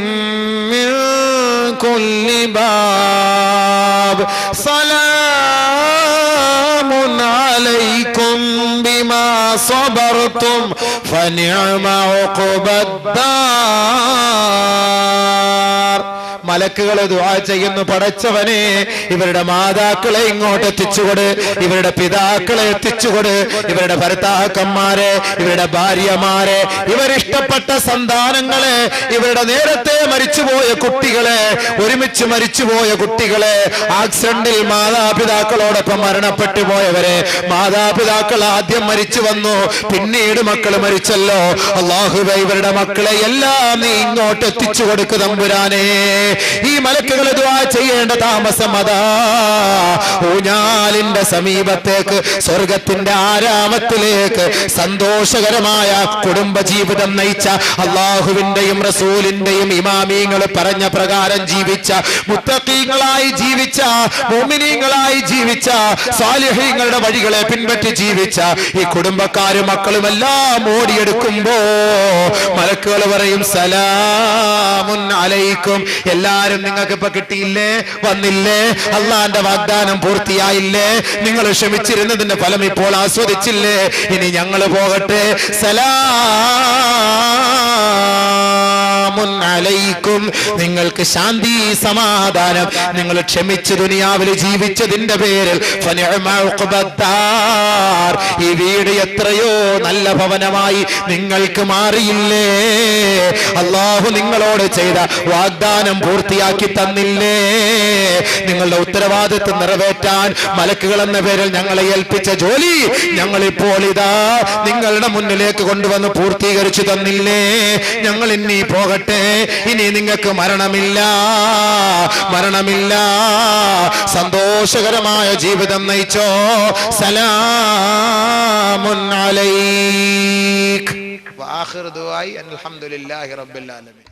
من كل باب سلام عليكم بما صبرتم فنعم عقبى الدار. മലക്കുകളെ ദുആ ചെയ്യുന്നു, പടച്ചവനെ ഇവരുടെ മാതാക്കളെ ഇങ്ങോട്ട് എത്തിച്ചുകൊട്, ഇവരുടെ പിതാക്കളെ എത്തിച്ചുകൊട്, ഇവരുടെ ഭർത്താക്കന്മാരെ, ഇവരുടെ ഭാര്യമാരെ, ഇവരിഷ്ടപ്പെട്ട സന്താനങ്ങളെ, ഇവരുടെ നേരത്തെ മരിച്ചുപോയ കുട്ടികളെ, ഒരുമിച്ച് മരിച്ചുപോയ കുട്ടികളെ, ആക്സിഡന്റിൽ മാതാപിതാക്കളോടൊപ്പം മരണപ്പെട്ടു പോയവരെ, മാതാപിതാക്കൾ ആദ്യം മരിച്ചു വന്നു, പിന്നീട് മക്കൾ മരിച്ചല്ലോ. അല്ലാഹുവേ, ഇവരുടെ മക്കളെ എല്ലാം നീ ഇങ്ങോട്ട് എത്തിച്ചു കൊടുക്കു തമ്പുരാനെ. ഈ മലക്കുകൾ ദുആ ചെയ്യേണ്ട താമസം അതാ ഊഞ്ഞാലിന്റെ സമീപത്തേക്ക്, സ്വർഗത്തിന്റെ ആരാമത്തിലേക്ക് സന്തോഷകരമായ കുടുംബജീവിതം നയിച്ച, അള്ളാഹുവിന്റെയും റസൂലിന്റെയും ഇമാമീങ്ങൾ പറഞ്ഞ പ്രകാരം ജീവിച്ച, മുത്തഖീങ്ങളായി ജീവിച്ച, മുഅ്മിനീങ്ങളായി ജീവിച്ച, സാലിഹീങ്ങളുടെ വഴികളെ പിൻപറ്റി ജീവിച്ച ഈ കുടുംബക്കാരും മക്കളും എല്ലാം ഓടിയെടുക്കുമ്പോ മലക്കുകൾ പറയും സലാമുൻ അലൈക്കും. എല്ലാരും നിങ്ങൾക്ക് ഇപ്പൊ കിട്ടിയില്ലേ, വന്നില്ലേ, അള്ളാന്റെ വാഗ്ദാനം പൂർത്തിയായില്ലേ, നിങ്ങൾ ക്ഷമിച്ചിരുന്നതിന്റെ ഫലം ഇപ്പോൾ ആസ്വദിച്ചില്ലേ, ഇനി ഞങ്ങൾ പോകട്ടെ. സലാമുൻ അലൈക്കും, നിങ്ങൾക്ക് ശാന്തി സമാധാനം, നിങ്ങൾ ക്ഷമിച്ച് ദുനിയാവിൽ ജീവിച്ചതിന്റെ പേരിൽ ഫനിഅമ ഉഖ്ബദ്ദാർ, ഈ വീട് എത്രയോ നല്ല ഭവനമായി നിങ്ങൾക്ക് മാറിയില്ലേ, അല്ലാഹു നിങ്ങളോട് ചെയ്ത വാഗ്ദാനം പൂർത്തിയാക്കി തന്നില്ലേ, നിങ്ങളുടെ ഉത്തരവാദിത്വം നിറവേറ്റാൻ മലക്കുകൾ എന്ന പേരിൽ ഞങ്ങളെ ഏൽപ്പിച്ച ജോലി ഞങ്ങളിപ്പോൾ ഇതാ നിങ്ങളുടെ മുന്നിലേക്ക് കൊണ്ടുവന്ന് പൂർത്തീകരിച്ചു തന്നില്ലേ, ഞങ്ങൾ ഇനി പോകട്ടെ, ഇനി നിങ്ങൾക്ക് മരണമില്ല, മരണമില്ല, സന്തോഷകരമായ ജീവിതം നയിച്ചോ. സലാമുൻ അലൈക്. വആഖിറു ദുആഇ അൽഹംദുലില്ലാഹി റബ്ബിൽ ആലമീൻ.